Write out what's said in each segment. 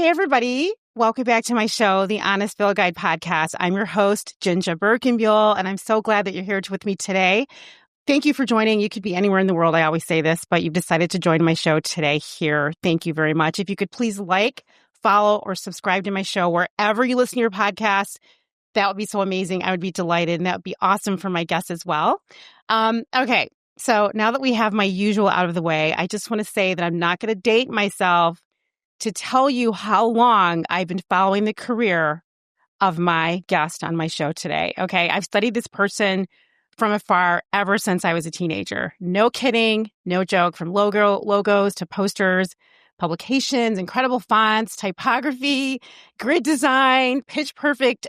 Hey, everybody. Welcome back to my show, the Honest Bill Guide Podcast. I'm your host, JinJa Birkenbeuel, and I'm so glad that you're here with me today. Thank you for joining. You could be anywhere in the world. I always say this, but you've decided to join my show today here. Thank you very much. If you could please like, follow, or subscribe to my show wherever you listen to your podcast, that would be so amazing. I would be delighted, and that would be awesome for my guests as well. Okay, so now that we have my usual out of the way, I just want to say that I'm not going to date myself to tell you how long I've been following the career of my guest on my show today. Okay, I've studied this person from afar ever since I was a teenager. No kidding, no joke, from logos to posters, publications, incredible fonts, typography, grid design, pitch perfect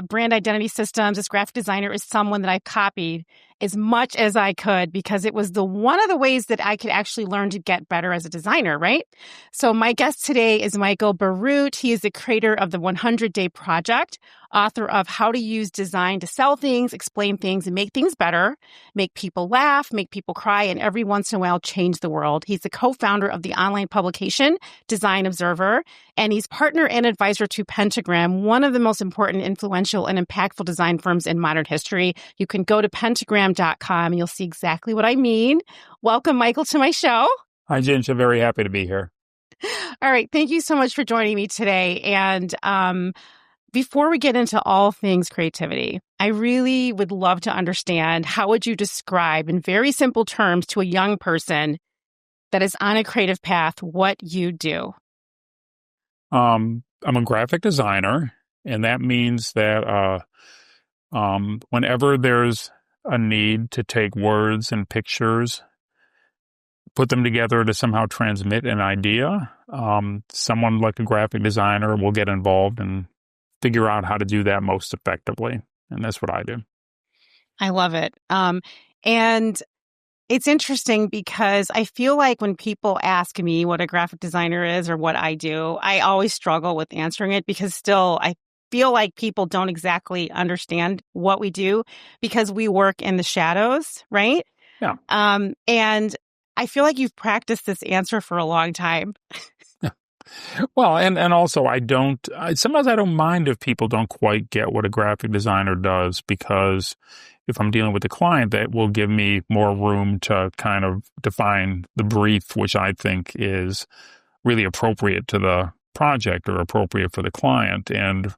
brand identity systems. This graphic designer is someone that I copied as much as I could because it was one of the ways that I could actually learn to get better as a designer, right? So my guest today is Michael Bierut. He is the creator of the 100-Day Project, author of How to Use Design to Sell Things, Explain Things, and Make Things Better, make people laugh, make people cry, and every once in a while change the world. He's the co-founder of the online publication Design Observer, and he's partner and advisor to Pentagram, one of the most important, influential, and impactful design firms in modern history. You can go to Pentagram.com and you'll see exactly what I mean. Welcome, Michael, to my show. Hi, JinJa. Very happy to be here. All right. Thank you so much for joining me today. And before we get into all things creativity, I really would love to understand, how would you describe in very simple terms to a young person that is on a creative path what you do? I'm a graphic designer, and that means that whenever there's a need to take words and pictures, put them together to somehow transmit an idea, someone like a graphic designer will get involved and figure out how to do that most effectively. And that's what I do. I love it. And it's interesting because I feel like when people ask me what a graphic designer is or what I do, I always struggle with answering it because still I feel like people don't exactly understand what we do because we work in the shadows, right? Yeah. And I feel like you've practiced this answer for a long time. Well, and also sometimes I don't mind if people don't quite get what a graphic designer does, because if I'm dealing with a client, that will give me more room to kind of define the brief, which I think is really appropriate to the project or appropriate for the client. And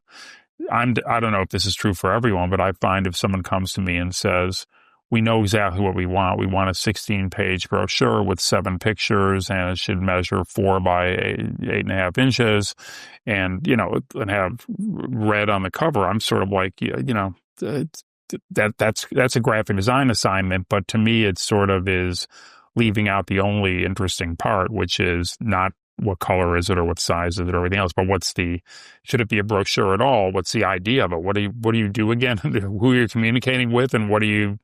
I don't know if this is true for everyone, but I find if someone comes to me and says, we know exactly what we want. We want a 16-page brochure with 7 pictures, and it should measure 4 by 8.5 inches, and and have red on the cover. I'm sort of like, that's a graphic design assignment, but to me, it sort of is leaving out the only interesting part, which is not what color is it or what size is it or everything else, but should it be a brochure at all? What's the idea of it? What do you do again? Who you're communicating with, and what are you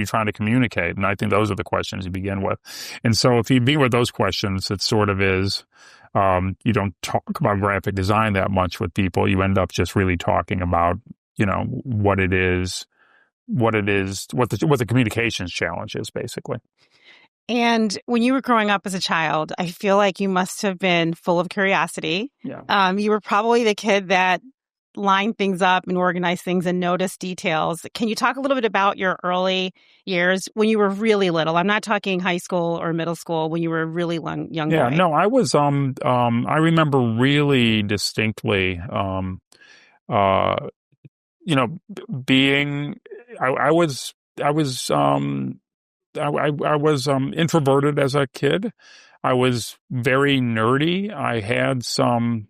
trying to communicate? And I think those are the questions you begin with. And so if you begin with those questions, it sort of is, you don't talk about graphic design that much with people. You end up just really talking about, what the communications challenge is, basically. And when you were growing up as a child, I feel like you must have been full of curiosity. Yeah. You were probably the kid that lined things up and organized things and noticed details. Can you talk a little bit about your early years when you were really little? I'm not talking high school or middle school, when you were a really young boy. Yeah, no, I was, I remember really distinctly, I was introverted as a kid. I was very nerdy. I had some,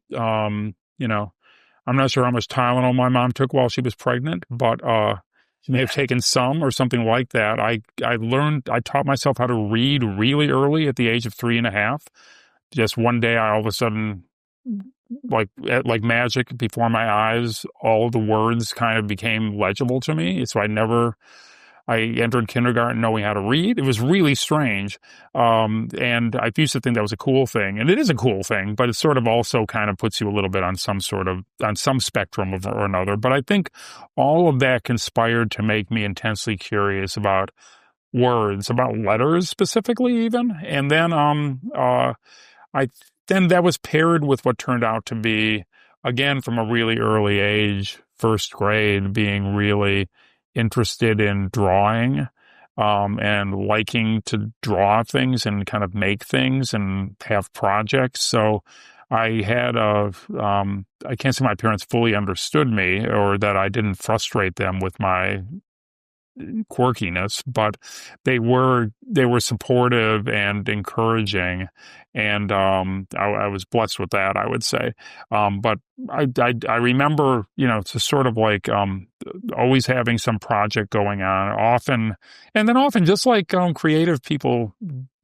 I'm not sure how much Tylenol my mom took while she was pregnant, but she may have taken some or something like that. I taught myself how to read really early at the age of 3.5. Just one day, I all of a sudden, like magic before my eyes, all the words kind of became legible to me. So I entered kindergarten knowing how to read. It was really strange. And I used to think that was a cool thing. And it is a cool thing, but it sort of also kind of puts you a little bit on some spectrum or another. But I think all of that conspired to make me intensely curious about words, about letters specifically even. And then I then that was paired with what turned out to be, again, from a really early age, first grade, being really interested in drawing, and liking to draw things and kind of make things and have projects. So I had I can't say my parents fully understood me or that I didn't frustrate them with my quirkiness, but they were supportive and encouraging, and I was blessed with that, I would say. But I remember, it's sort of like always having some project going on, often just like creative people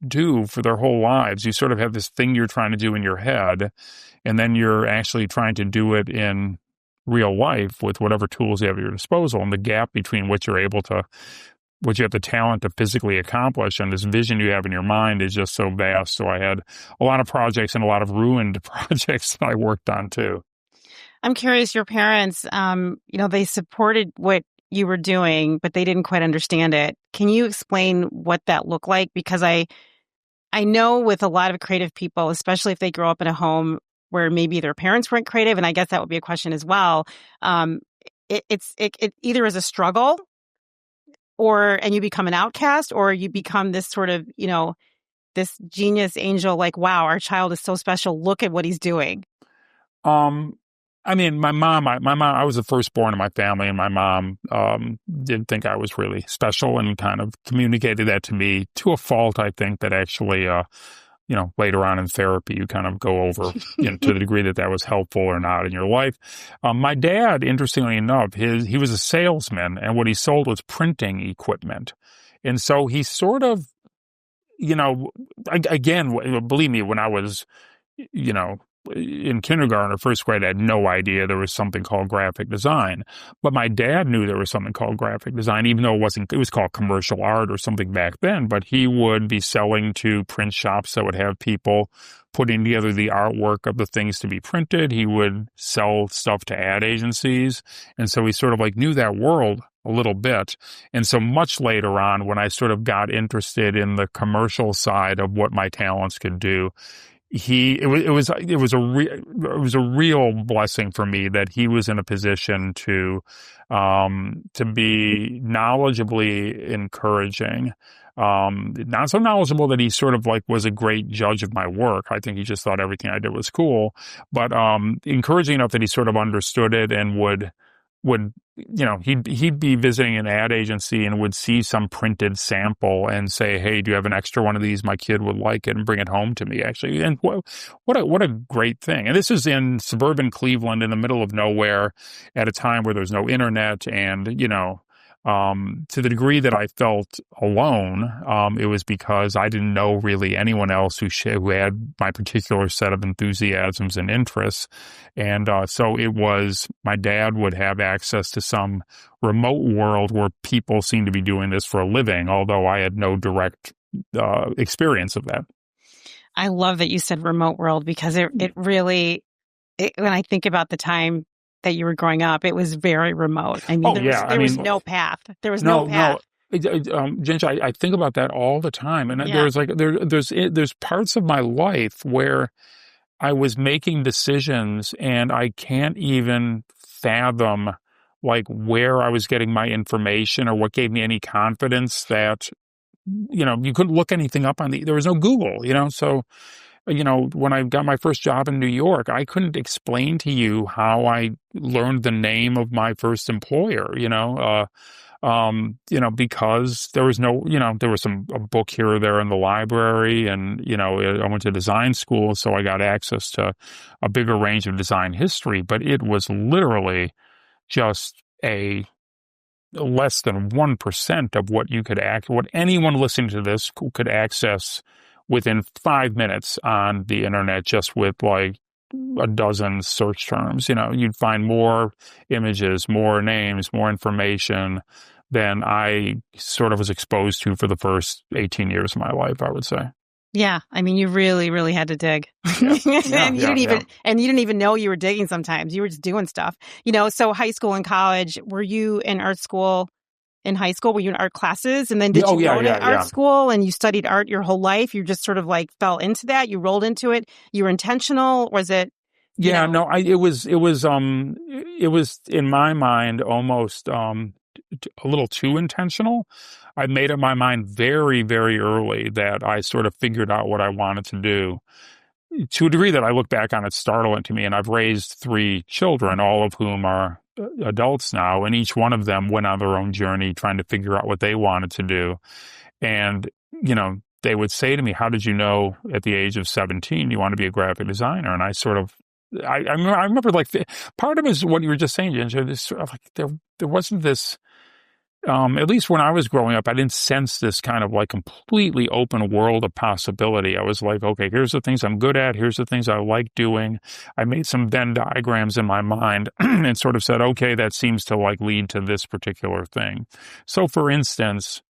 do for their whole lives. You sort of have this thing you're trying to do in your head, and then you're actually trying to do it in real life with whatever tools you have at your disposal, and the gap between what you have the talent to physically accomplish and this vision you have in your mind is just so vast. So I had a lot of projects and a lot of ruined projects that I worked on too. I'm curious, your parents, they supported what you were doing, but they didn't quite understand it. Can you explain what that looked like? Because I know with a lot of creative people, especially if they grow up in a home where maybe their parents weren't creative, and I guess that would be a question as well. It either is a struggle, and you become an outcast, or you become this sort of, this genius angel, like, wow, our child is so special. Look at what he's doing. I mean, my mom, I was the firstborn in my family, and my mom didn't think I was really special and kind of communicated that to me to a fault, I think, that actually later on in therapy, you kind of go over to the degree that was helpful or not in your life. My dad, interestingly enough, he was a salesman, and what he sold was printing equipment. And so he sort of, again, believe me, when I was, in kindergarten or first grade, I had no idea there was something called graphic design. But my dad knew there was something called graphic design, even though it was called commercial art or something back then. But he would be selling to print shops that would have people putting together the artwork of the things to be printed. He would sell stuff to ad agencies. And so he sort of like knew that world a little bit. And so much later on, when I sort of got interested in the commercial side of what my talents could do, it was a real blessing for me that he was in a position to be knowledgeably encouraging. Not so knowledgeable that he sort of like was a great judge of my work. I think he just thought everything I did was cool, but encouraging enough that he sort of understood it and would he'd be visiting an ad agency and would see some printed sample and say, "Hey, do you have an extra one of these? My kid would like it," and bring it home to me, actually. And what a great thing. And this is in suburban Cleveland in the middle of nowhere at a time where there's no internet. And, to the degree that I felt alone, it was because I didn't know really anyone else who had my particular set of enthusiasms and interests. And so it was, my dad would have access to some remote world where people seemed to be doing this for a living, although I had no direct experience of that. I love that you said remote world, because it really, when I think about the time that you were growing up, it was very remote. I mean, there was no path. There was no path. JinJa, I think about that all the time. And there's parts of my life where I was making decisions and I can't even fathom like where I was getting my information or what gave me any confidence that, you couldn't look anything up there was no Google, so when I got my first job in New York, I couldn't explain to you how I learned the name of my first employer, because there was no, there was a book here or there in the library, and, I went to design school, so I got access to a bigger range of design history, but it was literally just less than 1% of what what anyone listening to this could access within 5 minutes on the internet, just with like a dozen search terms. You'd find more images, more names, more information than I sort of was exposed to for the first 18 years of my life, I would say. Yeah. I mean, you really, really had to dig. Yeah. And you didn't even know you were digging sometimes. You were just doing stuff. So high school and college, were you in art school in high school? Were you in art classes? And then did you go to art school and you studied art your whole life? You just sort of like fell into that? You rolled into it? You were intentional? Was it? It was in my mind almost a little too intentional. I made up my mind very, very early that I sort of figured out what I wanted to do, to a degree that I look back on it's startling to me. And I've raised 3 children, all of whom are adults now, and each one of them went on their own journey trying to figure out what they wanted to do. And, they would say to me, how did you know at the age of 17 you want to be a graphic designer? And I sort of, I remember like part of it is what you were just saying, JinJa, this sort of like there wasn't this, at least when I was growing up, I didn't sense this kind of like completely open world of possibility. I was like, okay, here's the things I'm good at. Here's the things I like doing. I made some Venn diagrams in my mind and sort of said, okay, that seems to like lead to this particular thing. So for instance,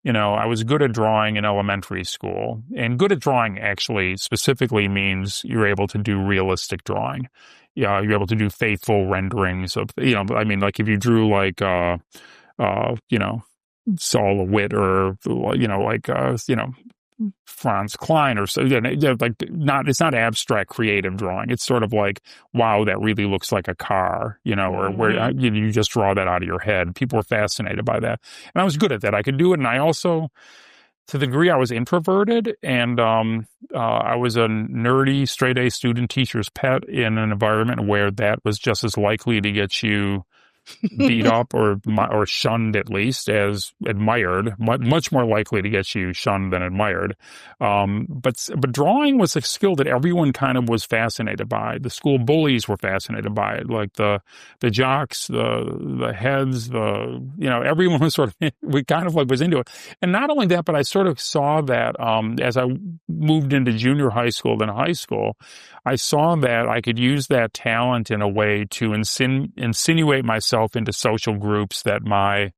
I was good at drawing in elementary school, and good at drawing actually specifically means you're able to do realistic drawing. Yeah, you're able to do faithful renderings of, like if you drew like, Saul LeWitt or, Franz Klein or so, it's not abstract creative drawing. It's sort of like, wow, that really looks like a car, or where you just draw that out of your head. People were fascinated by that. And I was good at that. I could do it. And I also, to the degree I was introverted and I was a nerdy straight A student teacher's pet in an environment where that was just as likely to get you beat up or shunned, at least, as admired. Much more likely to get you shunned than admired. But drawing was a skill that everyone kind of was fascinated by. The school bullies were fascinated by it, like the jocks, the heads, everyone was sort of, we kind of like was into it. And not only that, but I sort of saw that as I moved into junior high school, then high school, I saw that I could use that talent in a way to insinuate myself into social groups that my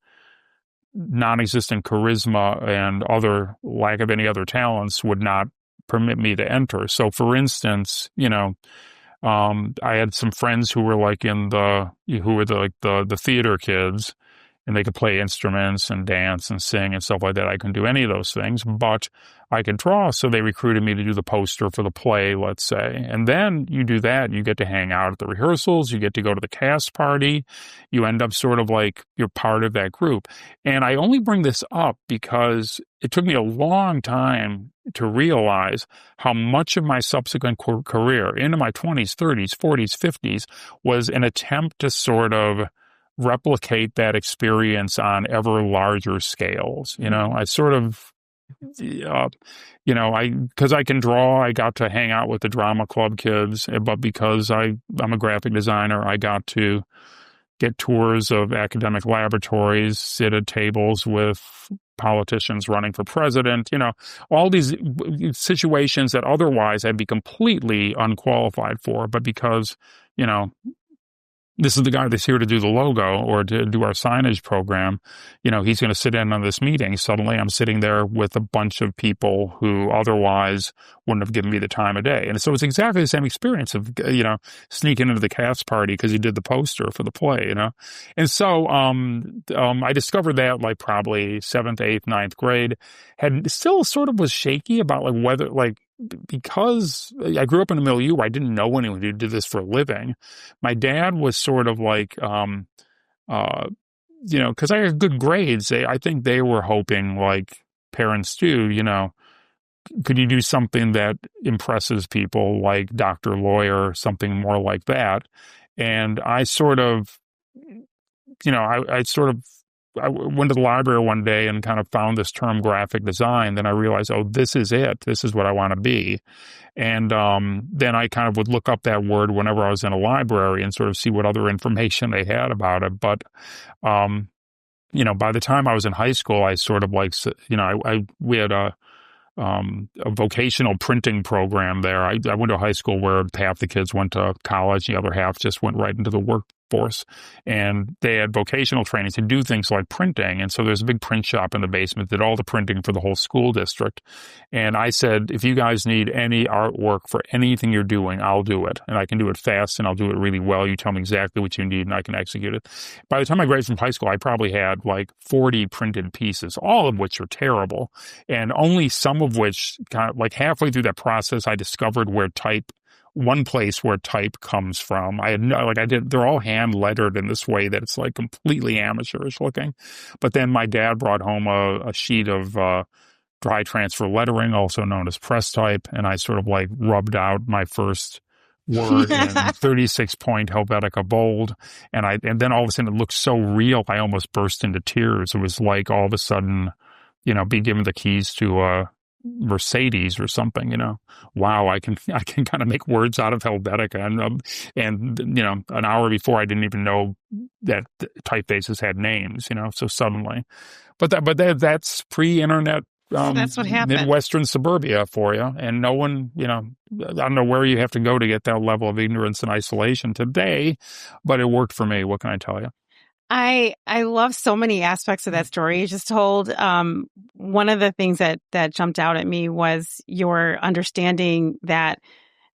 non-existent charisma and other lack of any other talents would not permit me to enter. So, for instance, I had some friends who were like the theater kids, and they could play instruments and dance and sing and stuff like that. I couldn't do any of those things, but I could draw. So they recruited me to do the poster for the play, let's say. And then you do that, you get to hang out at the rehearsals, you get to go to the cast party, you end up sort of like you're part of that group. And I only bring this up because it took me a long time to realize how much of my subsequent career into my 20s, 30s, 40s, 50s was an attempt to sort of replicate that experience on ever larger scales. I sort of, because I can draw, I got to hang out with the drama club kids, but because I'm a graphic designer, I got to get tours of academic laboratories, sit at tables with politicians running for president, all these situations that otherwise I'd be completely unqualified for, but because, this is the guy that's here to do the logo or to do our signage program, he's going to sit in on this meeting. Suddenly I'm sitting there with a bunch of people who otherwise wouldn't have given me the time of day. And so it's exactly the same experience of, sneaking into the cast party because he did the poster for the play, And so I discovered that like probably 7th, 8th, 9th grade, had still sort of was shaky about like whether like, because I grew up in a milieu where I didn't know anyone who did this for a living. My dad was sort of like, because I had good grades, I think they were hoping, like parents do, could you do something that impresses people, like doctor, lawyer, something more like that? And I sort of, I went to the library one day and kind of found this term graphic design. Then I realized, oh, this is it. This is what I want to be. And then I kind of would look up that word whenever I was in a library and sort of see what other information they had about it. But, by the time I was in high school, I sort of like, we had a vocational printing program there. I went to a high school where half the kids went to college, the other half just went right into the workforce. And they had vocational training to do things like printing. And so there's a big print shop in the basement that did all the printing for the whole school district. And I said, if you guys need any artwork for anything you're doing, I'll do it. And I can do it fast and I'll do it really well. You tell me exactly what you need and I can execute it. By the time I graduated from high school, I probably had like 40 printed pieces, all of which are terrible. And only some of which, kind of like halfway through that process, I discovered one place where type comes from. They're all hand lettered in this way that it's like completely amateurish looking. But then my dad brought home a sheet of dry transfer lettering, also known as press type. And I sort of like rubbed out my first word in 36-point Helvetica bold. And then all of a sudden it looked so real, I almost burst into tears. It was like all of a sudden, be given the keys to a Mercedes or something, wow, I can kind of make words out of Helvetica. And an hour before I didn't even know that typefaces had names, so suddenly, but that's pre-internet. That's what happened. Midwestern suburbia for you. And no one, I don't know where you have to go to get that level of ignorance and isolation today, but it worked for me. What can I tell you? I love so many aspects of that story you just told. One of the things that jumped out at me was your understanding that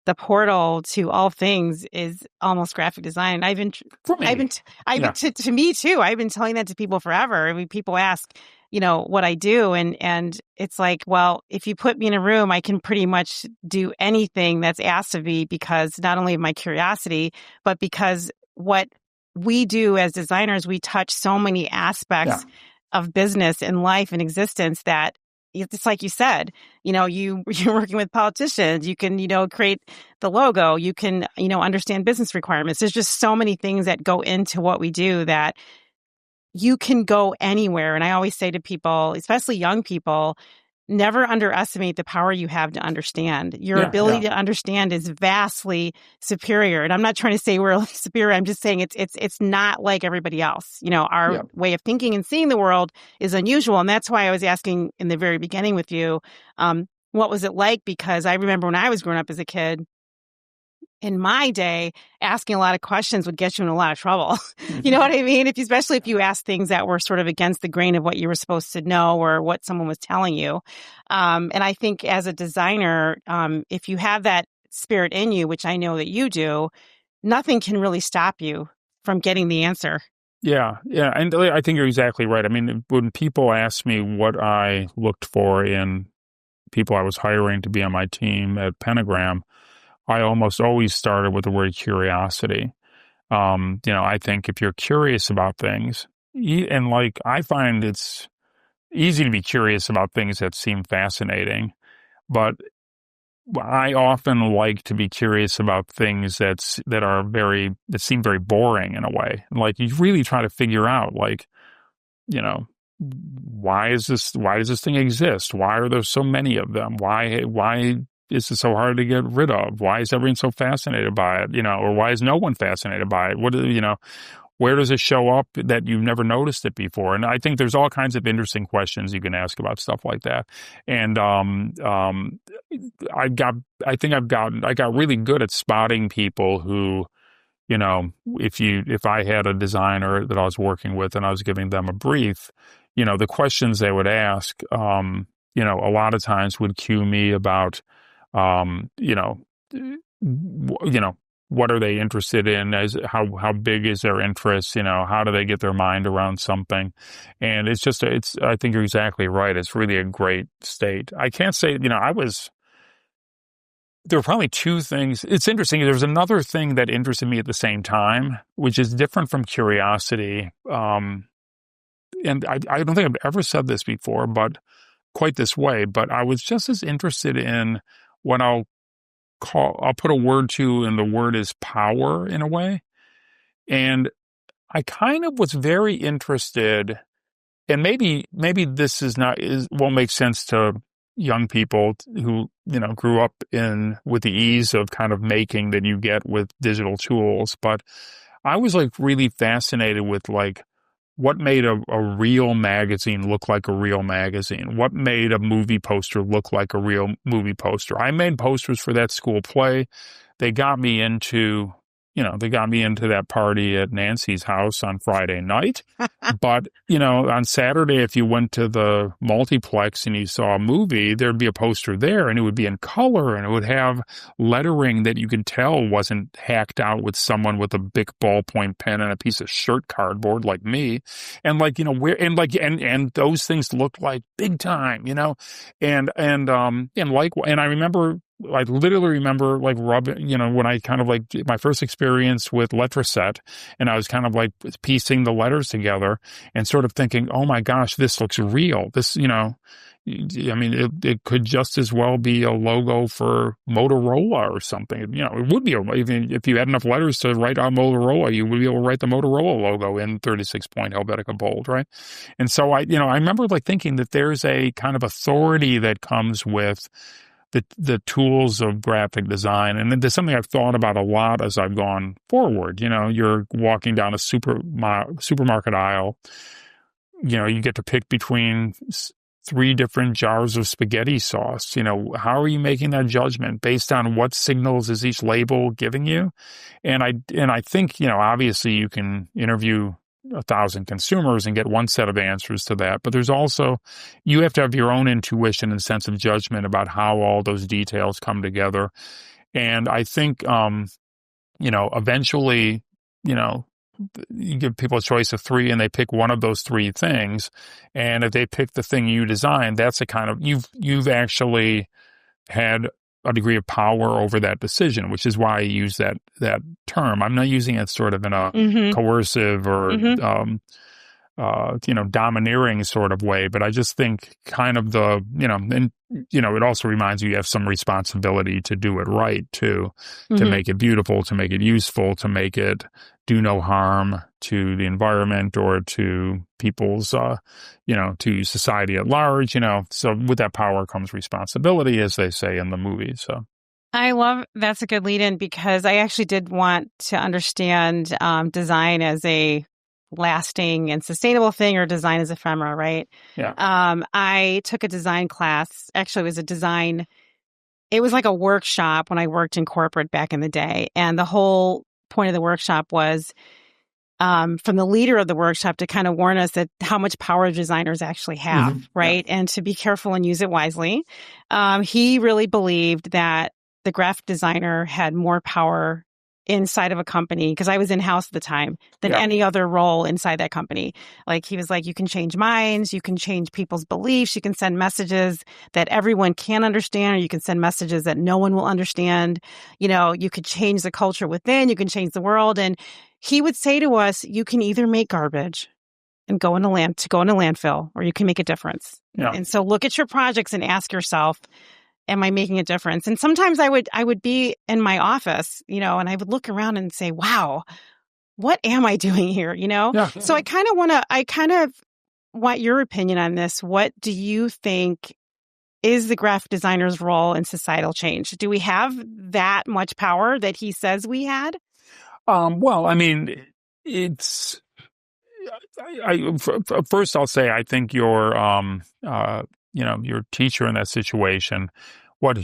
the portal to all things is almost graphic design. To me too. I've been telling that to people forever. I mean, people ask, what I do. And it's like, well, if you put me in a room, I can pretty much do anything that's asked of me because not only of my curiosity, but because what we do as designers, we touch so many aspects of business and life and existence that it's like you said, you're working with politicians, you can, create the logo, you can, understand business requirements. There's just so many things that go into what we do that you can go anywhere. And I always say to people, especially young people, never underestimate the power you have to understand. Your ability to understand is vastly superior. And I'm not trying to say we're superior. I'm just saying it's not like everybody else. Our way of thinking and seeing the world is unusual. And that's why I was asking in the very beginning with you, what was it like? Because I remember when I was growing up as a kid, in my day, asking a lot of questions would get you in a lot of trouble. You know what I mean? Especially if you asked things that were sort of against the grain of what you were supposed to know or what someone was telling you. And I think as a designer, if you have that spirit in you, which I know that you do, nothing can really stop you from getting the answer. Yeah. And I think you're exactly right. I mean, when people ask me what I looked for in people I was hiring to be on my team at Pentagram, I almost always started with the word curiosity. I think if you're curious about things, and like I find it's easy to be curious about things that seem fascinating, but I often like to be curious about things that seem very boring in a way. Like you really try to figure out, like, why does this thing exist? Why are there so many of them? Why is it so hard to get rid of? Why is everyone so fascinated by it? Or why is no one fascinated by it? Where does it show up that you've never noticed it before? And I think there's all kinds of interesting questions you can ask about stuff like that. And I got really good at spotting people who, if I had a designer that I was working with and I was giving them a brief, the questions they would ask, a lot of times would cue me about, what are they interested in? How big is their interest? How do they get their mind around something? And I think you're exactly right. It's really a great state. I can't say, there were probably two things. It's interesting. There was another thing that interested me at the same time, which is different from curiosity. And I don't think I've ever said this before, but quite this way, but I was just as interested in what I'll put a word to, and the word is power in a way. And I kind of was very interested, and maybe this won't make sense to young people who, grew up with the ease of kind of making that you get with digital tools. But I was like really fascinated with like, what made a real magazine look like a real magazine? What made a movie poster look like a real movie poster? I made posters for that school play. They got me into, they got me into that party at Nancy's house on Friday night. But, on Saturday, if you went to the multiplex and you saw a movie, there'd be a poster there and it would be in color and it would have lettering that you could tell wasn't hacked out with someone with a big ballpoint pen and a piece of shirt cardboard like me. And and those things looked like big time, and I literally remember like rubbing, when I kind of like my first experience with Letraset, and I was kind of like piecing the letters together and sort of thinking, oh my gosh, this looks real. This, it could just as well be a logo for Motorola or something. It would be, even if you had enough letters to write on Motorola, you would be able to write the Motorola logo in 36-point Helvetica bold, right? And so I remember like thinking that there's a kind of authority that comes with the tools of graphic design. And there's something I've thought about a lot as I've gone forward. You're walking down a supermarket aisle, you get to pick between 3 different jars of spaghetti sauce. How are you making that judgment based on what signals is each label giving you? And I think, obviously you can interview 1,000 consumers and get one set of answers to that. But there's also, you have to have your own intuition and sense of judgment about how all those details come together. And I think, eventually, you give people a choice of 3 and they pick one of those 3 things. And if they pick the thing you designed, that's a kind of, you've actually had a degree of power over that decision, which is why I use that term. I'm not using it sort of in a coercive or, domineering sort of way, but I just think kind of it also reminds you have some responsibility to do it right too, to make it beautiful, to make it useful, to make it do no harm to the environment or to people's, to society at large, so with that power comes responsibility, as they say in the movie. So I love, that's a good lead in, because I actually did want to understand design as a lasting and sustainable thing, or design as ephemera, right? Yeah. I took a design class. Actually, it was like a workshop when I worked in corporate back in the day. And the whole point of the workshop was from the leader of the workshop to kind of warn us that how much power designers actually have, right? Yeah. And to be careful and use it wisely. He really believed that the graphic designer had more power inside of a company, because I was in-house at the time, than any other role inside that company. Like, he was like, you can change minds, you can change people's beliefs, you can send messages that everyone can understand, or you can send messages that no one will understand. You could change the culture within, you can change the world. And he would say to us, you can either make garbage and go in a landfill, or you can make a difference. Yeah. And so look at your projects and ask yourself, am I making a difference? And sometimes I would be in my office, and I would look around and say, wow, what am I doing here? Yeah. So I kind of want your opinion on this. What do you think is the graphic designer's role in societal change? Do we have that much power that he says we had? Well, I mean, first I'll say, I think your teacher in that situation, what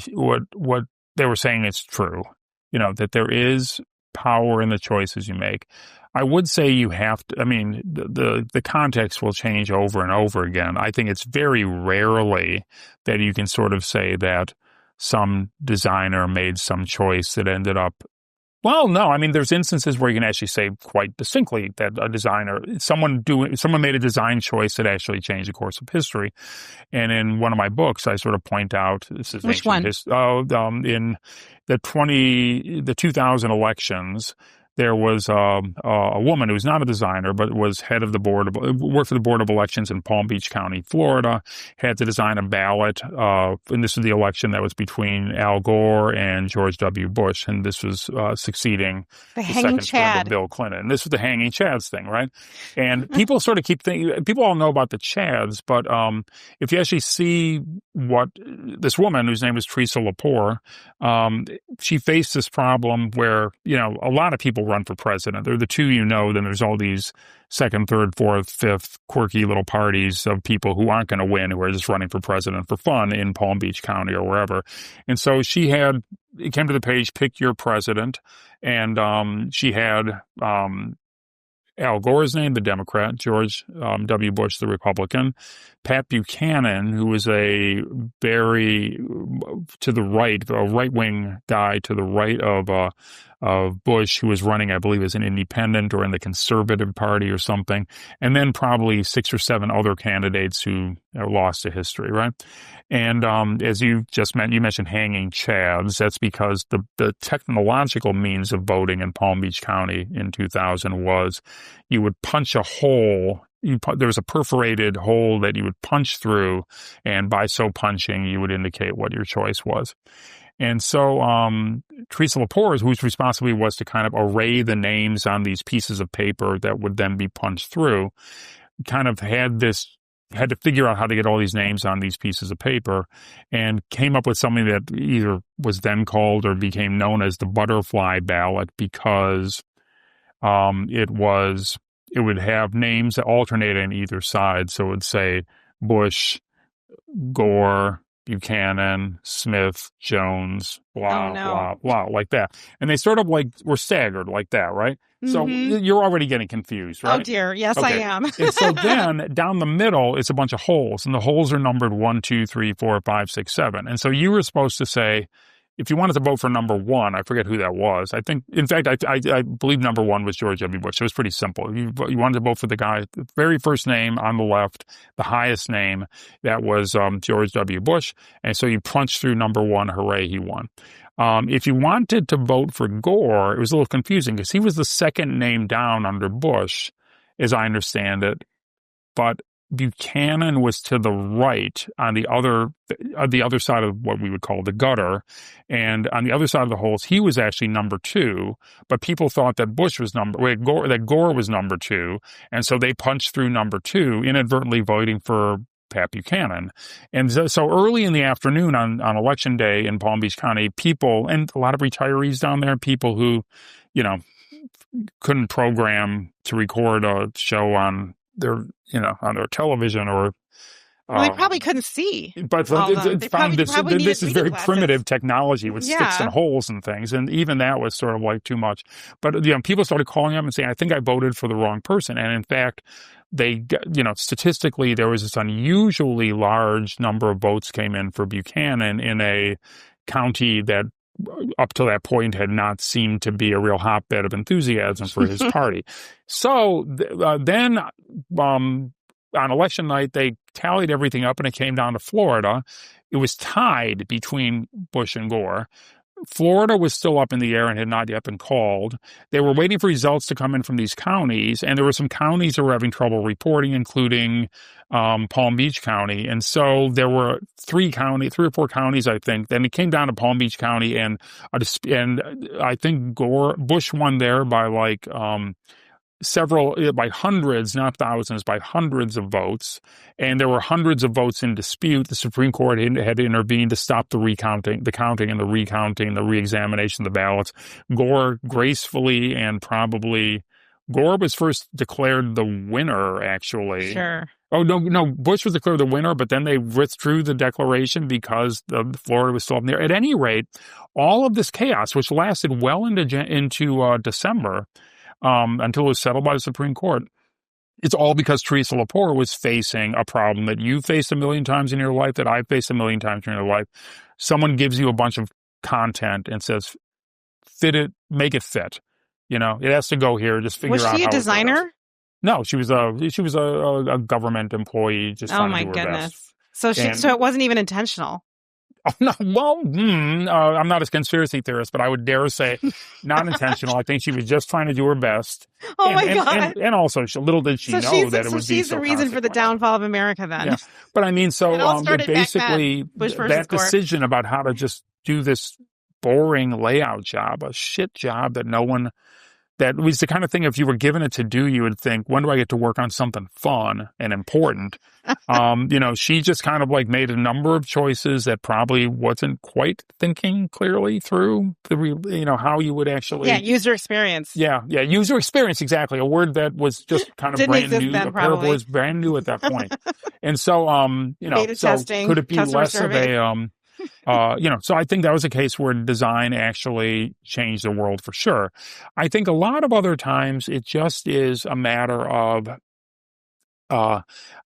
they were saying is true, that there is power in the choices you make. I would say you have to, the context will change over and over again. I think it's very rarely that you can sort of say that some designer made some choice that ended up, well, no, there's instances where you can actually say quite distinctly that someone made a design choice that actually changed the course of history. And in one of my books, I sort of point out, this is which one? In the 2000 elections, there was a woman who was not a designer, but was worked for the Board of Elections in Palm Beach County, Florida, had to design a ballot. And this was the election that was between Al Gore and George W. Bush. And this was succeeding the second term of Bill Clinton. And this was the hanging chads thing, right? And people sort of keep thinking, people all know about the chads, but if you actually see what this woman, whose name was Teresa Lepore, she faced this problem where, a lot of people people run for president. They're the two then there's all these second, third, fourth, fifth quirky little parties of people who aren't going to win, who are just running for president for fun in Palm Beach County or wherever. And so it came to the page, pick your president, and she had Al Gore's name, the Democrat, George W. Bush, the Republican, Pat Buchanan, who was a very to the right, a right-wing guy to the right of Bush, who was running, I believe, as an independent or in the Conservative Party or something, and then probably 6 or 7 other candidates who are lost to history, right? And as you mentioned hanging chads. That's because the technological means of voting in Palm Beach County in 2000 was you would punch a hole. There was a perforated hole that you would punch through, and by so punching, you would indicate what your choice was. And so Teresa Lepore, whose responsibility was to kind of array the names on these pieces of paper that would then be punched through, kind of had to figure out how to get all these names on these pieces of paper, and came up with something that either was then called or became known as the butterfly ballot, because it would have names that alternated on either side. So it would say Bush, Gore, Buchanan, Smith, Jones, blah, blah, blah, like that. And they sort of were staggered like that, right? Mm-hmm. So you're already getting confused, right? Oh, dear. Yes, okay. I am. And so then down the middle, it's a bunch of holes, and the holes are numbered 1, 2, 3, 4, 5, 6, 7. And so you were supposed to say, if you wanted to vote for number 1, I forget who that was. I think, in fact, I believe number 1 was George W. Bush. It was pretty simple. You wanted to vote for the guy, the very first name on the left, the highest name, that was George W. Bush. And so you punched through number 1, hooray, he won. If you wanted to vote for Gore, it was a little confusing because he was the second name down under Bush, as I understand it. But Buchanan was to the right on the other side of what we would call the gutter, and on the other side of the holes, he was actually number 2. But people thought that Gore was number 2, and so they punched through number 2, inadvertently voting for Pat Buchanan. And so early in the afternoon on election day in Palm Beach County, people, and a lot of retirees down there, people who, couldn't program to record a show on their television, or they probably couldn't see. But this is very primitive technology with sticks and holes and things, and even that was sort of too much. But people started calling up and saying, "I think I voted for the wrong person," and in fact, they, statistically, there was this unusually large number of votes came in for Buchanan in a county that up to that point had not seemed to be a real hotbed of enthusiasm for his party. So then on election night, they tallied everything up and it came down to Florida. It was tied between Bush and Gore. Florida was still up in the air and had not yet been called. They were waiting for results to come in from these counties, and there were some counties that were having trouble reporting, including Palm Beach County. And so there were 3 or 4 counties, I think. Then it came down to Palm Beach County, and I think Bush won there by by hundreds, not thousands, by hundreds of votes. And there were hundreds of votes in dispute. The Supreme Court had intervened to stop the counting and the recounting, the reexamination of the ballots. Gore gracefully and probably, Gore was first declared the winner, actually. Sure. Oh, no, Bush was declared the winner, but then they withdrew the declaration because Florida was still up in there. At any rate, all of this chaos, which lasted well into December, until it was settled by the Supreme Court, it's all because Teresa Lepore was facing a problem that you faced a million times in your life, that I've faced a million times in your life. Someone gives you a bunch of content and says, fit it, make it fit. It has to go here. Just figure out how. Was she a designer? No, she was a government employee. Just trying to do her best. So it wasn't even intentional. Oh, no, well, I'm not a conspiracy theorist, but I would dare say not intentional. I think she was just trying to do her best. Oh, my God. And also, little did she know that it would be so she's the reason for the downfall of America, then. Yeah. But I mean, basically, that decision about how to just do this boring layout job, a shit job that that was the kind of thing, if you were given it to do, you would think, when do I get to work on something fun and important? She just kind of like made a number of choices that probably wasn't quite thinking clearly through how you would actually. Yeah, user experience. Yeah, user experience, exactly. A word that was just kind of Didn't brand exist new. then, A pair of probably. words brand new at that point. And so, Beta so testing, could it be customer less survey. of a, so I think that was a case where design actually changed the world for sure. I think a lot of other times it just is a matter of, I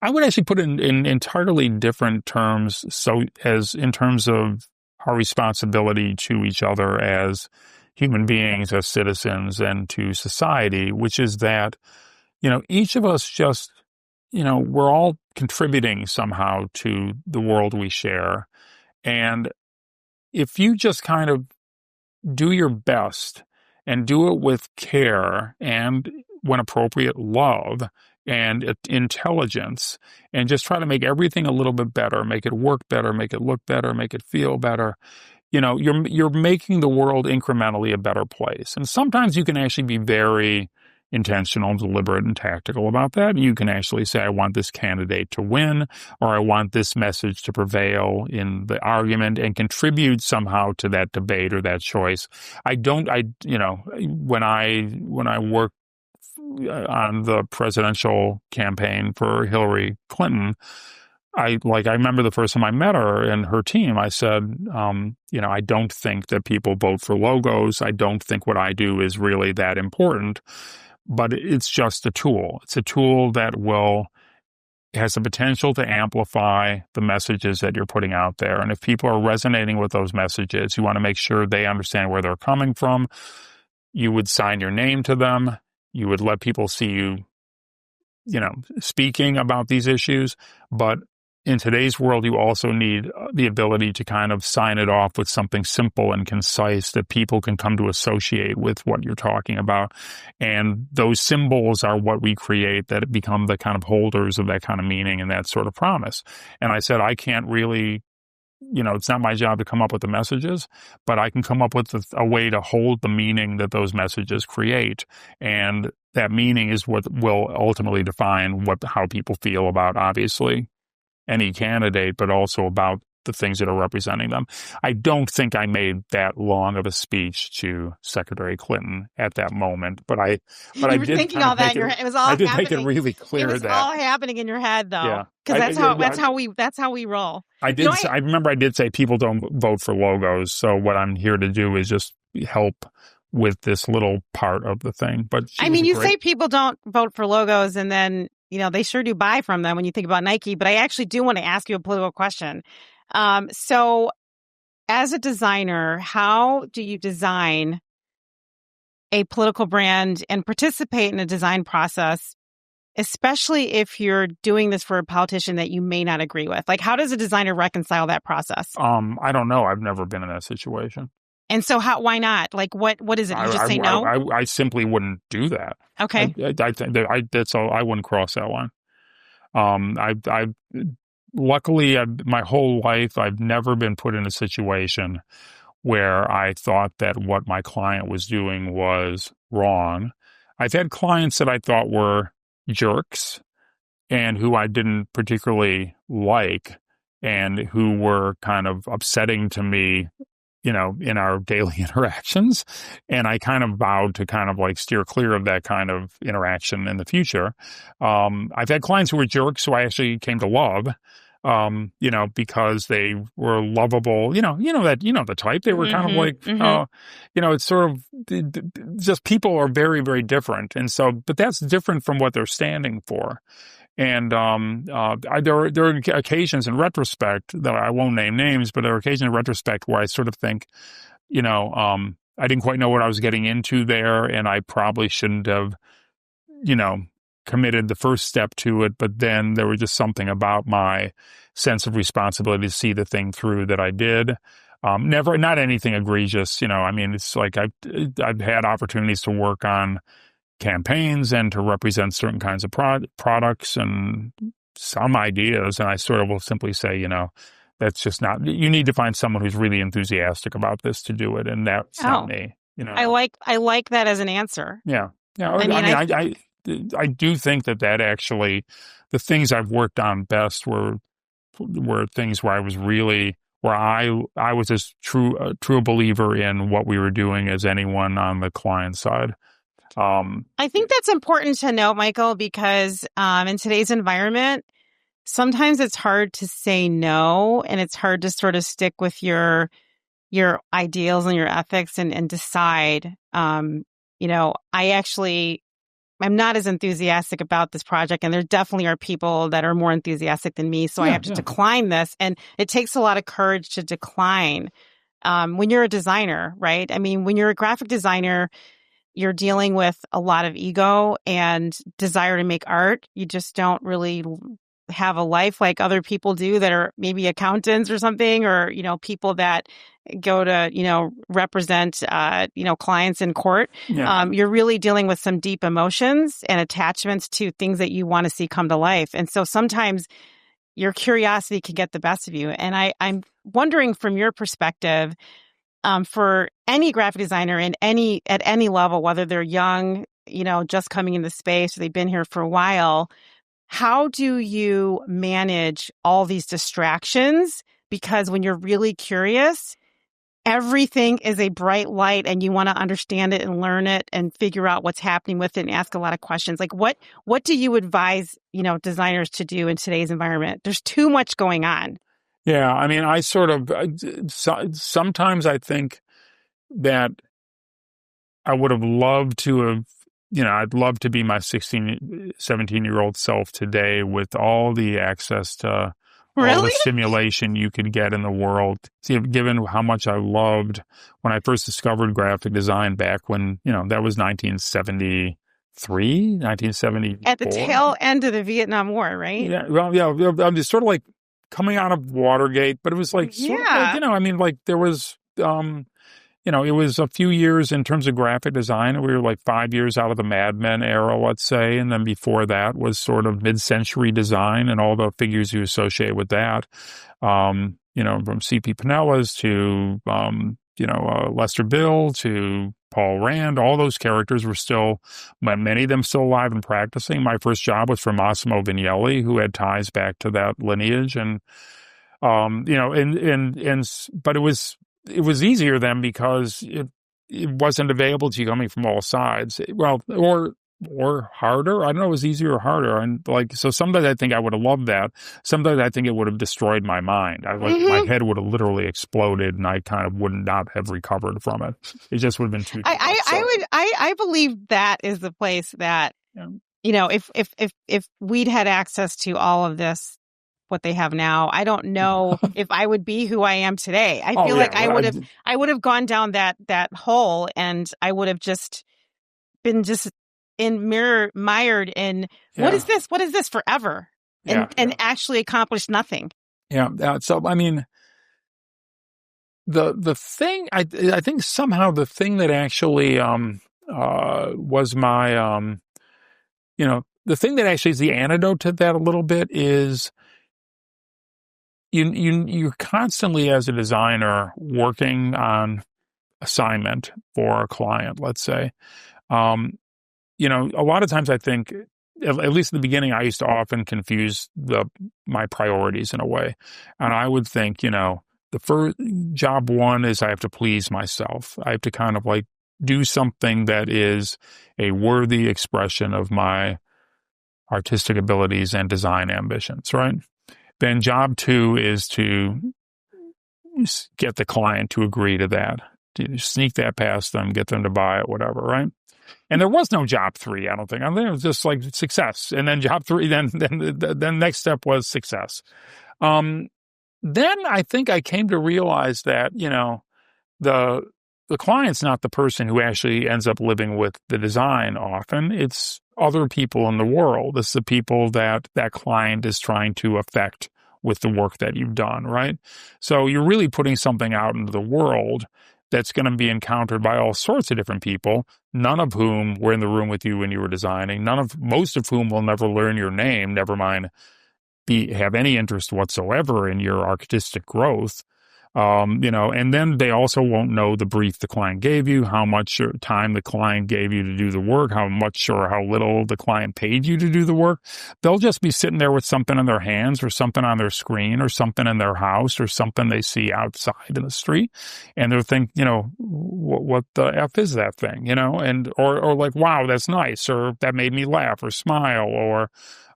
would actually put it in entirely different terms. So as in terms of our responsibility to each other as human beings, as citizens, and to society, which is that, each of us just, we're all contributing somehow to the world we share. And if you just kind of do your best and do it with care and, when appropriate, love and intelligence, and just try to make everything a little bit better, make it work better, make it look better, make it feel better, you're making the world incrementally a better place. And sometimes you can actually be very intentional, deliberate, and tactical about that. You can actually say, I want this candidate to win, or I want this message to prevail in the argument and contribute somehow to that debate or that choice. When I work on the presidential campaign for Hillary Clinton, I remember the first time I met her and her team, I said, I don't think that people vote for logos. I don't think what I do is really that important, but it's just a tool. It's a tool that has the potential to amplify the messages that you're putting out there. And if people are resonating with those messages, you want to make sure they understand where they're coming from. You would sign your name to them. You would let people see you, speaking about these issues. But in today's world, you also need the ability to kind of sign it off with something simple and concise that people can come to associate with what you're talking about. And those symbols are what we create that become the kind of holders of that kind of meaning and that sort of promise. And I said, I can't really, it's not my job to come up with the messages, but I can come up with a way to hold the meaning that those messages create. And that meaning is what will ultimately define how people feel about, obviously, any candidate, but also about the things that are representing them. I don't think I made that long of a speech to Secretary Clinton at that moment, but I did thinking all that. It was all. I did happening. Make it really clear it was that all happening in your head, though. Yeah, because that's how we roll. I did. I remember I did say people don't vote for logos, so what I'm here to do is just help with this little part of the thing. But you say people don't vote for logos, and then they sure do buy from them when you think about Nike. But I actually do want to ask you a political question. So as a designer, how do you design a political brand and participate in a design process, especially if you're doing this for a politician that you may not agree with? Like, how does a designer reconcile that process? I don't know. I've never been in that situation. And so why not? Like, what is it? You just say no? I simply wouldn't do that. Okay. That's all. I wouldn't cross that line. Luckily, my whole life, I've never been put in a situation where I thought that what my client was doing was wrong. I've had clients that I thought were jerks and who I didn't particularly like and who were kind of upsetting to me, in our daily interactions. And I kind of vowed to kind of like steer clear of that kind of interaction in the future. I've had clients who were jerks who I actually came to love, because they were lovable, the type. They were kind of like, it's sort of just people are very, very different. And so, but that's different from what they're standing for. And there are occasions in retrospect that I won't name names, but there are occasions in retrospect where I sort of think, I didn't quite know what I was getting into there, and I probably shouldn't have, committed the first step to it. But then there was just something about my sense of responsibility to see the thing through that I did. Not anything egregious, it's like I've had opportunities to work on campaigns and to represent certain kinds of products and some ideas. And I sort of will simply say, that's just not, you need to find someone who's really enthusiastic about this to do it. And that's not me. I like that as an answer. Yeah. I do think that actually, the things I've worked on best were things where I was really, where I was as true a believer in what we were doing as anyone on the client side. I think that's important to note, Michael, because in today's environment, sometimes it's hard to say no, and it's hard to sort of stick with your ideals and your ethics and decide. I'm not as enthusiastic about this project, and there definitely are people that are more enthusiastic than me, so I have to decline this. And it takes a lot of courage to decline when you're a designer, right? I mean, when you're a graphic designer, you're dealing with a lot of ego and desire to make art. You just don't really have a life like other people do that are maybe accountants or something, or, people that go to, represent, clients in court. Yeah. You're really dealing with some deep emotions and attachments to things that you want to see come to life. And so sometimes your curiosity can get the best of you. And I'm wondering from your perspective, for any graphic designer at any level, whether they're young, just coming into space, or they've been here for a while, how do you manage all these distractions? Because when you're really curious, everything is a bright light and you want to understand it and learn it and figure out what's happening with it and ask a lot of questions. Like what do you advise, designers to do in today's environment? There's too much going on. Yeah. I mean, sometimes I think that I would have loved to have, I'd love to be my 16, 17-year-old self today with all the access to all the stimulation you could get in the world. See, given how much I loved when I first discovered graphic design back when, that was 1973, 1974. At the tail end of the Vietnam War, right? Yeah. Well, yeah. I'm just sort of like coming out of Watergate, but it was like, sort of like, there was, it was a few years in terms of graphic design. We were like 5 years out of the Mad Men era, let's say. And then before that was sort of mid-century design and all the figures you associate with that. From C.P. Pinellas to, Lester Bill to Paul Rand. All those characters were still, many of them still alive and practicing. My first job was for Massimo Vignelli, who had ties back to that lineage. And, but it was easier then because it wasn't available to you coming from all sides. Well, or harder. I don't know, it was easier or harder. And so sometimes I think I would have loved that. Sometimes I think it would have destroyed my mind. My head would have literally exploded and I kind of would not have recovered from it. It just would have been too I believe that is the place that, if we'd had access to all of this, what they have now, I don't know if I would be who I am today. I feel like I would have gone down that hole, and I would have just been mired in what is this forever, and actually accomplished nothing. Yeah. So I mean, the thing I think somehow the thing that actually was my the thing that actually is the antidote to that a little bit is you're constantly, as a designer, working on assignment for a client, let's say. A lot of times I think, at least in the beginning, I used to often confuse my priorities in a way. And I would think, the first job one is I have to please myself. I have to kind of like do something that is a worthy expression of my artistic abilities and design ambitions, right? Then job two is to get the client to agree to that, to sneak that past them, get them to buy it, whatever, right? And there was no job three, I don't think. I think it was just like success. And then job three, then next step was success. Then I think I came to realize that, the client's not the person who actually ends up living with the design often. It's other people in the world. It's the people that client is trying to affect with the work that you've done, right? So you're really putting something out into the world that's going to be encountered by all sorts of different people, none of whom were in the room with you when you were designing, most of whom will never learn your name, never mind have any interest whatsoever in your artistic growth. And then they also won't know the brief the client gave you, how much time the client gave you to do the work, how much or how little the client paid you to do the work. They'll just be sitting there with something in their hands or something on their screen or something in their house or something they see outside in the street. And they'll think, what the F is that thing, or like, wow, that's nice, or that made me laugh or smile, or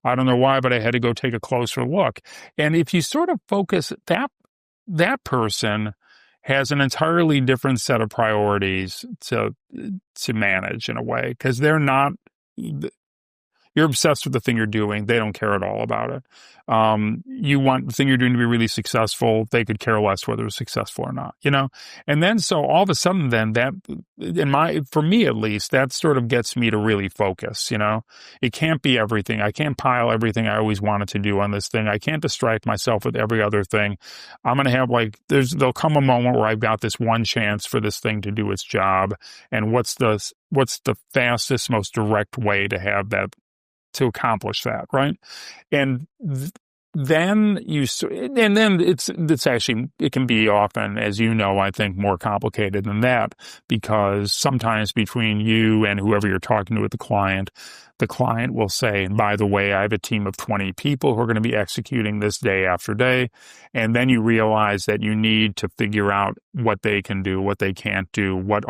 I don't know why, but I had to go take a closer look. And if you sort of focus, that person has an entirely different set of priorities to manage in a way, because you're obsessed with the thing you're doing. They don't care at all about it. You want the thing you're doing to be really successful. They could care less whether it's successful or not, And then so all of a sudden then for me at least, that sort of gets me to really focus, It can't be everything. I can't pile everything I always wanted to do on this thing. I can't distract myself with every other thing. I'm going to have there'll come a moment where I've got this one chance for this thing to do its job. And what's the fastest, most direct way to have that, to accomplish that, right? And then it's actually, it can be often, as I think, more complicated than that, because sometimes between you and whoever you're talking to with the client will say, by the way, I have a team of 20 people who are going to be executing this day after day. And then you realize that you need to figure out what they can do, what they can't do, what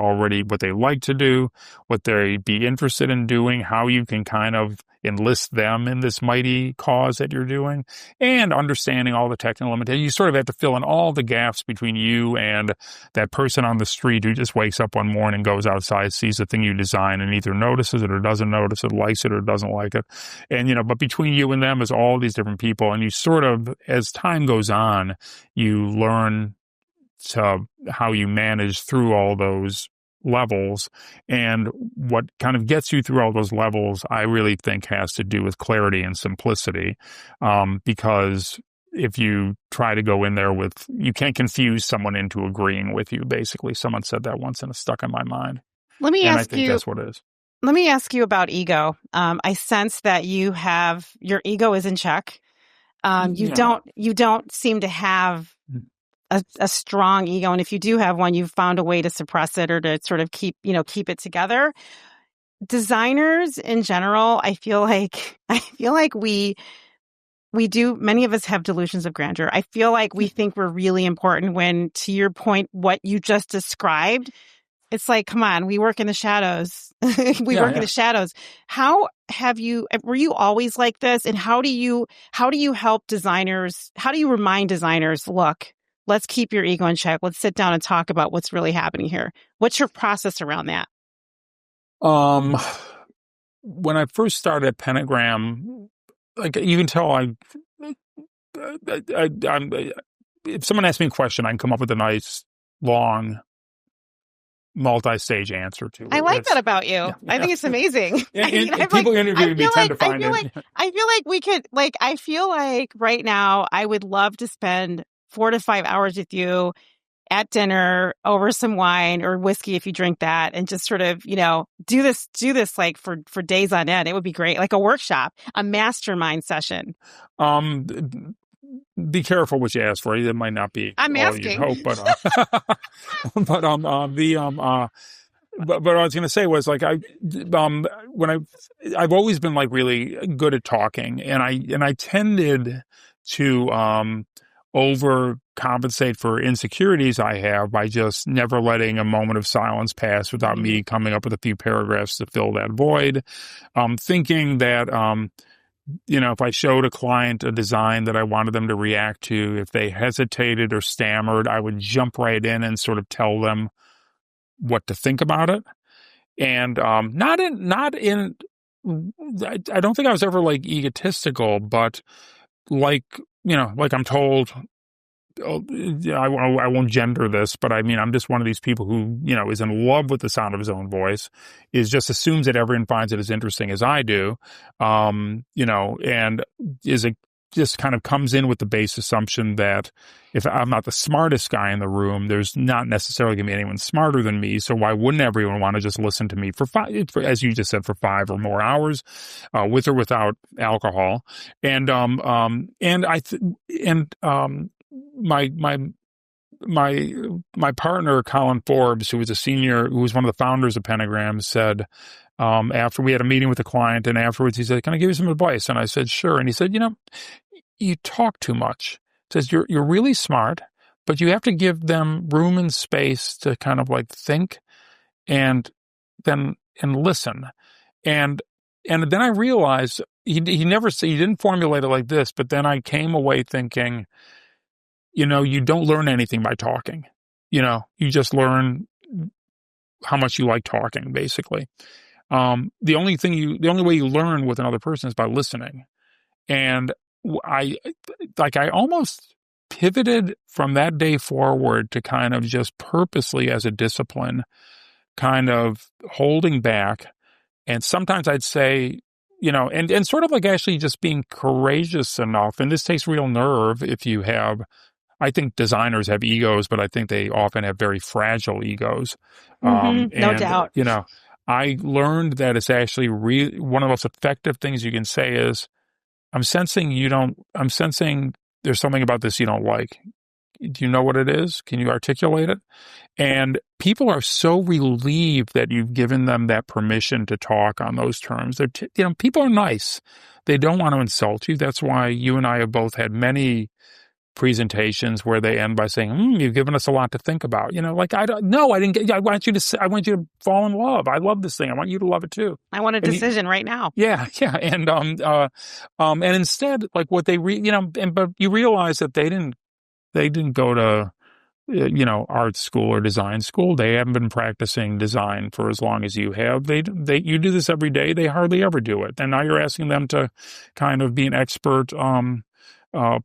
they like to do, what they'd be interested in doing, how you can kind of enlist them in this mighty cause that you're doing, and understanding all the technical limitations. You sort of have to fill in all the gaps between you and that person on the street who just wakes up one morning, goes outside, sees the thing you design, and either notices it or doesn't notice it, likes it or doesn't like it. And, but between you and them is all these different people. And you sort of, as time goes on, you learn how you manage through all those levels. And what kind of gets you through all those levels, I really think, has to do with clarity and simplicity. Because if you try to go in there you can't confuse someone into agreeing with you, basically. Someone said that once and it's stuck in my mind. I think that's what it is. Let me ask you about ego. I sense that your ego is in check. You don't seem to have a strong ego. And if you do have one, you've found a way to suppress it or to sort of keep it together. Designers in general, I feel like we do, many of us have delusions of grandeur. I feel like we think we're really important when, to your point, what you just described, it's like, come on, we work in the shadows. In the shadows. Were you always like this? And how do you help designers? How do you remind designers, look, let's keep your ego in check. Let's sit down and talk about what's really happening here. What's your process around that? When I first started at Pentagram, like you can tell, I'm if someone asks me a question, I can come up with a nice, long, multi-stage answer to it. I like that about you. Yeah. I think it's amazing. And people interviewing me tend to find it. I feel like we could, I feel like right now I would love to spend 4 to 5 hours with you at dinner over some wine or whiskey if you drink that, and just sort of, do this like for days on end. It would be great. Like a workshop, a mastermind session. Be careful what you ask for. It might not be I'm all asking. you hope, but what I was going to say was, like, I've always been like really good at talking, and I tended to overcompensate for insecurities I have by just never letting a moment of silence pass without me coming up with a few paragraphs to fill that void. Thinking that, if I showed a client a design that I wanted them to react to, if they hesitated or stammered, I would jump right in and sort of tell them what to think about it. And I don't think I was ever like egotistical, but like I'm told, I won't gender this, but I mean, I'm just one of these people who, is in love with the sound of his own voice, just assumes that everyone finds it as interesting as I do, and just kind of comes in with the base assumption that if I'm not the smartest guy in the room, there's not necessarily going to be anyone smarter than me. So why wouldn't everyone want to just listen to me for as you just said, for 5 or more hours, with or without alcohol? My my partner, Colin Forbes, who was one of the founders of Pentagram, said, after we had a meeting with a client, and afterwards he said, "Can I give you some advice?" And I said, "Sure." And he said, "You talk too much." He says, "You're really smart, but you have to give them room and space to kind of like think and listen." And then I realized he didn't formulate it like this, but then I came away thinking, you don't learn anything by talking. You just learn how much you like talking, basically. The only way you learn with another person is by listening. And I almost pivoted from that day forward to kind of just purposely, as a discipline, kind of holding back. And sometimes I'd say, and sort of like actually just being courageous enough. And this takes real nerve I think designers have egos, but I think they often have very fragile egos. No doubt. I learned that it's actually one of the most effective things you can say is, I'm sensing there's something about this you don't like. Do you know what it is? Can you articulate it? And people are so relieved that you've given them that permission to talk on those terms. People are nice. They don't want to insult you. That's why you and I have both had many presentations where they end by saying, "You've given us a lot to think about." I want you to fall in love. I love this thing. I want you to love it too. I want a decision right now. Yeah. And instead, like what they but you realize that they didn't go to art school or design school. They haven't been practicing design for as long as you have. You do this every day. They hardly ever do it. And now you're asking them to kind of be an expert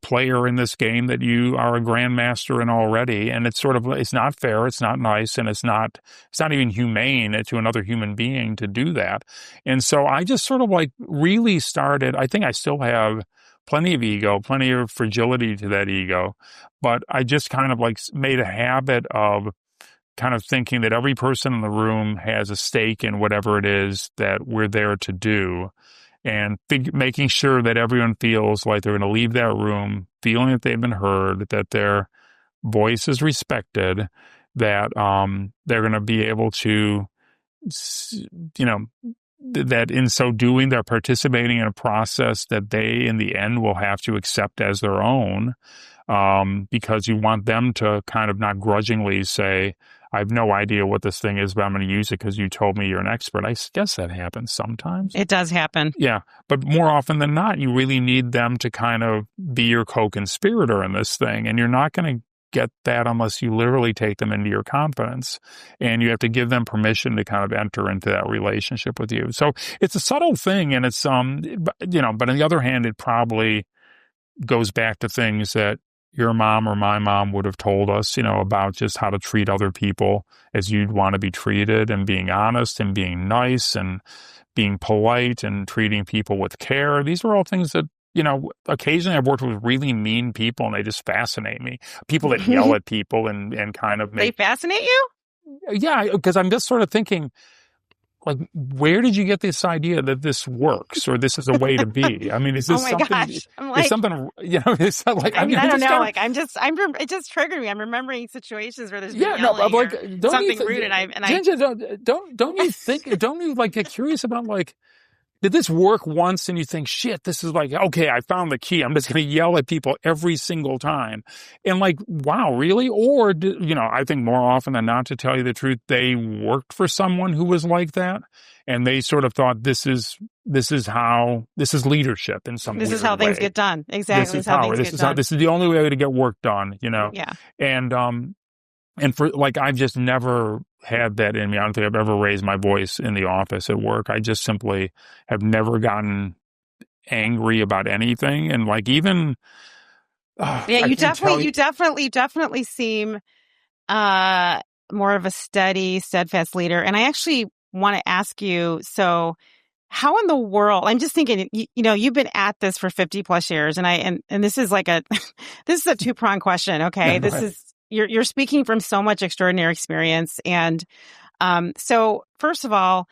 player in this game that you are a grandmaster in already. And it's not fair. It's not nice. And it's not even humane to another human being to do that. And so I just sort of like really started, I think I still have plenty of ego, plenty of fragility to that ego, but I just kind of like made a habit of kind of thinking that every person in the room has a stake in whatever it is that we're there to do, and making sure that everyone feels like they're going to leave that room feeling that they've been heard, that their voice is respected, that they're going to be able to, that in so doing, they're participating in a process that they, in the end, will have to accept as their own, because you want them to kind of not grudgingly say, "I have no idea what this thing is, but I'm going to use it because you told me you're an expert." I guess that happens sometimes. It does happen. Yeah. But more often than not, you really need them to kind of be your co-conspirator in this thing. And you're not going to get that unless you literally take them into your confidence, and you have to give them permission to kind of enter into that relationship with you. So it's a subtle thing, and it's, but on the other hand, it probably goes back to things that your mom or my mom would have told us, about just how to treat other people as you'd want to be treated, and being honest and being nice and being polite and treating people with care. These are all things that, occasionally I've worked with really mean people, and they just fascinate me. People that yell at people and kind of They fascinate you? Yeah, because I'm just sort of thinking, like, where did you get this idea that this works or this is a way to be? I mean, is this something? Gosh. I'm like, is something, it's not like, I don't know. Like, it just triggered me. I'm remembering situations where there's been yelling or something rude, don't you like get curious about, like, did this work once and you think, shit, this is like, okay, I found the key. I'm just going to yell at people every single time. And like, wow, really? Or, I think more often than not, to tell you the truth, they worked for someone who was like that. And they sort of thought this is leadership in some way. This is how things get done. Exactly. This is the only way to get work done, Yeah. And for, like, I've just never had that in me. I don't think I've ever raised my voice in the office at work. I just simply have never gotten angry about anything. And like, even, you definitely seem, more of a steady, steadfast leader. And I actually want to ask you, so how in the world, I'm just thinking, you've been at this for 50 plus years, and this is like this is a two-pronged question. Okay. You're speaking from so much extraordinary experience. And so first of all,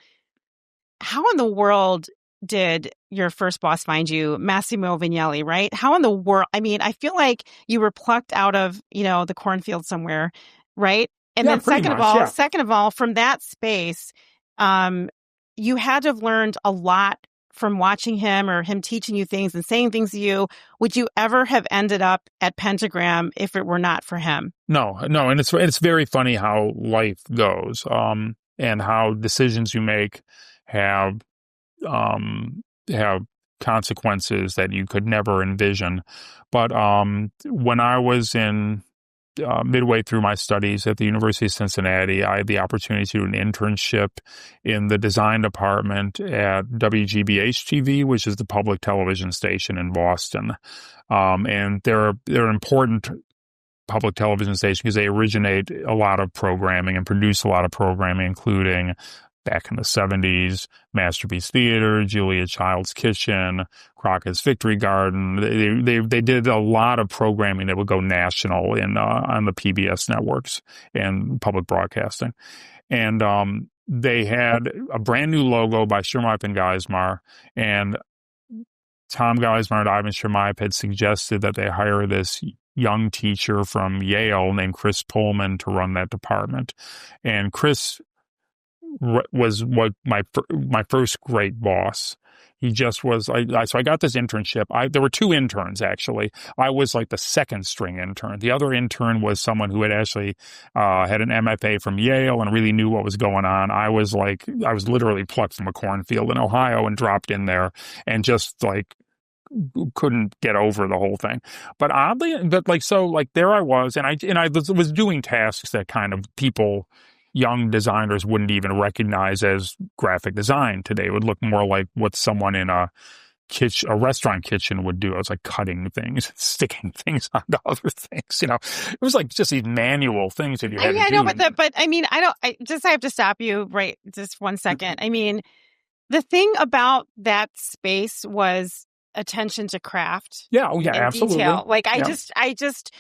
how in the world did your first boss find you, Massimo Vignelli, right? How in the world? I mean, I feel like you were plucked out of, the cornfield somewhere, right? And Yeah, then pretty much, yeah. second of all, from that space, you had to have learned a lot from watching him or him teaching you things and saying things to you. Would you ever have ended up at Pentagram if it were not for him? No. And it's very funny how life goes, and how decisions you make have consequences that you could never envision. But when I was in midway through my studies at the University of Cincinnati, I had the opportunity to do an internship in the design department at WGBH-TV, which is the public television station in Boston. And they're an important public television station because they originate a lot of programming and produce a lot of programming, including back in the 70s, Masterpiece Theater, Julia Child's Kitchen, Crockett's Victory Garden. They did a lot of programming that would go national on the PBS networks and public broadcasting. And they had a brand new logo by Shermaipe and Geismar, and Tom Geismar and Ivan Shermaipe had suggested that they hire this young teacher from Yale named Chris Pullman to run that department. And Chris was my first great boss. He just was. So I got this internship. There were two interns actually. I was like the second string intern. The other intern was someone who had actually had an MFA from Yale and really knew what was going on. I was literally plucked from a cornfield in Ohio and dropped in there and just like couldn't get over the whole thing. But oddly, there I was, and I was doing tasks that kind of young designers wouldn't even recognize as graphic design today. It would look more like what someone in a restaurant kitchen would do. I was like cutting things, sticking things onto other things. It was like just these manual things that you had to do. I know, but I mean, I have to stop you right just 1 second. I mean, the thing about that space was attention to craft. Yeah. Oh yeah, absolutely. Detail. Like I just,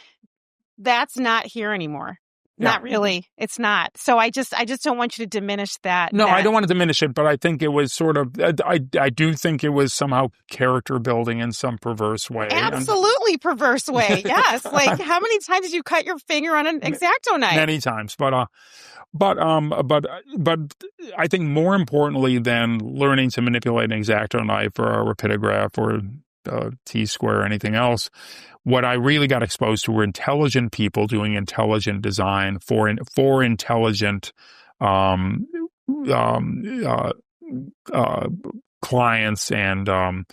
that's not here anymore. Yeah. Not really. It's not. So I just don't want you to diminish that. No, I don't want to diminish it, but I think it was sort of, I do think it was somehow character building in some perverse way. Absolutely perverse way. Yes. Like how many times did you cut your finger on an X-Acto knife? Many times. But I think more importantly than learning to manipulate an X-Acto knife or a rapidograph or T-square or anything else, what I really got exposed to were intelligent people doing intelligent design for intelligent clients and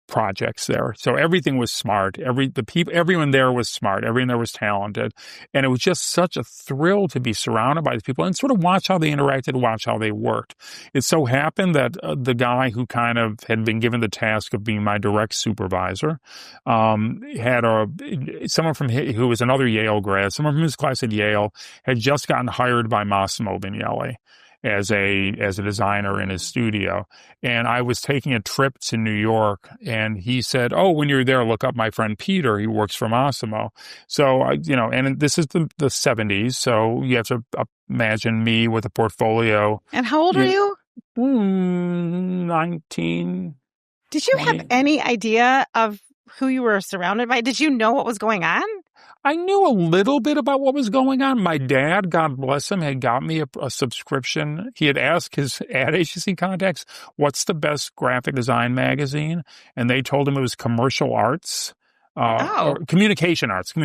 projects there. So everything was smart. Everyone there was smart. Everyone there was talented, and it was just such a thrill to be surrounded by these people and sort of watch how they interacted, watch how they worked. It so happened that the guy who kind of had been given the task of being my direct supervisor had someone who was another Yale grad, someone from his class at Yale, had just gotten hired by Massimo Vignelli as a designer in his studio. And I was taking a trip to New York, and he said, "Oh, when you're there, look up my friend Peter. He works for Massimo." So and this is the 70s, so you have to imagine me with a portfolio. And how old are you? 19. Did you 20. Have any idea of who you were surrounded by? Did you know what was going on? I knew a little bit about what was going on. My dad, God bless him, had got me a subscription. He had asked his ad agency contacts, what's the best graphic design magazine? And they told him it was Commercial Arts. Or Communication Arts,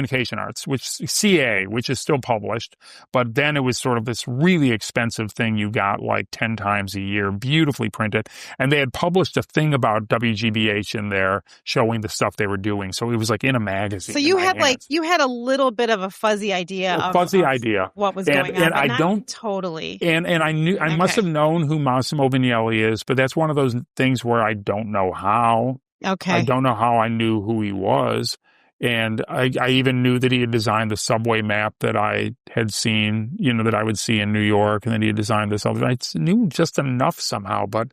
which CA, which is still published. But then it was sort of this really expensive thing you got like 10 times a year, beautifully printed. And they had published a thing about WGBH in there showing the stuff they were doing. So it was like in a magazine. So you had a little bit of a fuzzy idea of what was going on. And I don't totally. And I knew, I must have known who Massimo Vignelli is, but that's one of those things where I don't know how. Okay. I don't know how I knew who he was. And I even knew that he had designed the subway map that I had seen, that I would see in New York. And then he had designed this other. I knew just enough somehow, but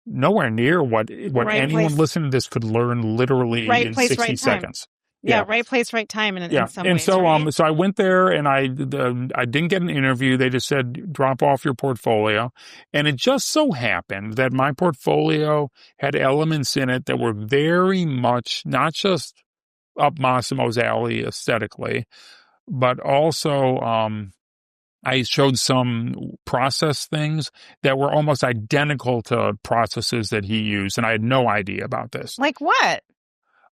nowhere near what anyone listening to this could learn literally in 60 seconds. right place, right time in some and ways, so right? so I went there and I didn't get an interview. They just said drop off your portfolio, and it just so happened that my portfolio had elements in it that were very much not just up Massimo's alley aesthetically, but also I showed some process things that were almost identical to processes that he used, and I had no idea about this. Like what?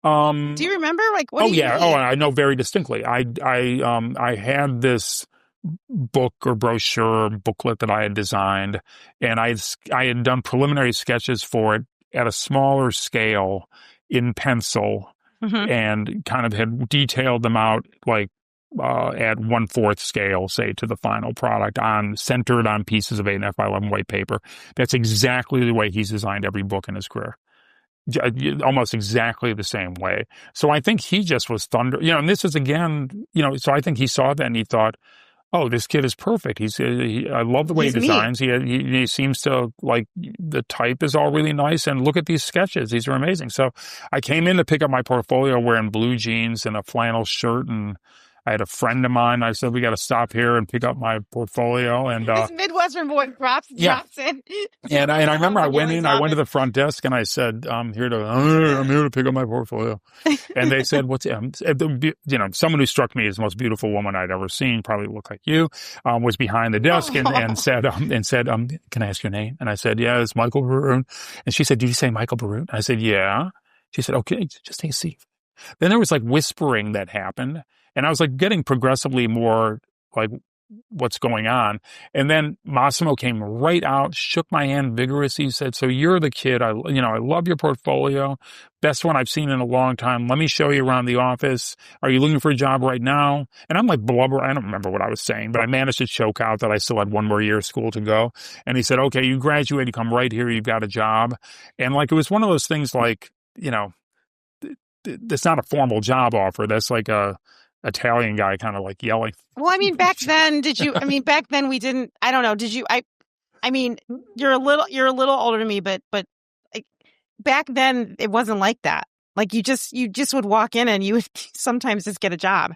Do you remember? Like what? Oh do you yeah. mean? Oh, I know very distinctly. I had this book or brochure or booklet that I had designed, and I had done preliminary sketches for it at a smaller scale in pencil, and kind of had detailed them out like at 1/4 scale, say, to the final product, centered on pieces of 8.5 by 11 white paper. That's exactly the way he's designed every book in his career. Almost exactly the same way. So I think he just was and this is again, so I think he saw that and he thought, oh, this kid is perfect. I love the way he designs. He seems to like the type is all really nice. And look at these sketches. These are amazing. So I came in to pick up my portfolio wearing blue jeans and a flannel shirt, and I had a friend of mine. I said, we got to stop here and pick up my portfolio. And this Midwestern boy drops in. And I remember I went to the front desk and I said, I'm here to pick up my portfolio. And they said, someone who struck me as the most beautiful woman I'd ever seen, probably looked like you, was behind the desk and said, can I ask your name? And I said, yeah, it's Michael Bierut. And she said, did you say Michael Bierut? I said, yeah. She said, okay, just take a seat. Then there was like whispering that happened. And I was like getting progressively more like what's going on. And then Massimo came right out, shook my hand vigorously. He said, so you're the kid. I love your portfolio. Best one I've seen in a long time. Let me show you around the office. Are you looking for a job right now? And I'm like blubber. I don't remember what I was saying, but I managed to choke out that I still had one more year of school to go. And he said, okay, you graduate, you come right here. You've got a job. And like, it was one of those things like, it's not a formal job offer. That's like a Italian guy kind of like yelling. Well, I mean, back then, back then we didn't, I don't know. Did you, I mean, you're a little older than me, but like, back then it wasn't like that. Like you just would walk in and you would sometimes just get a job.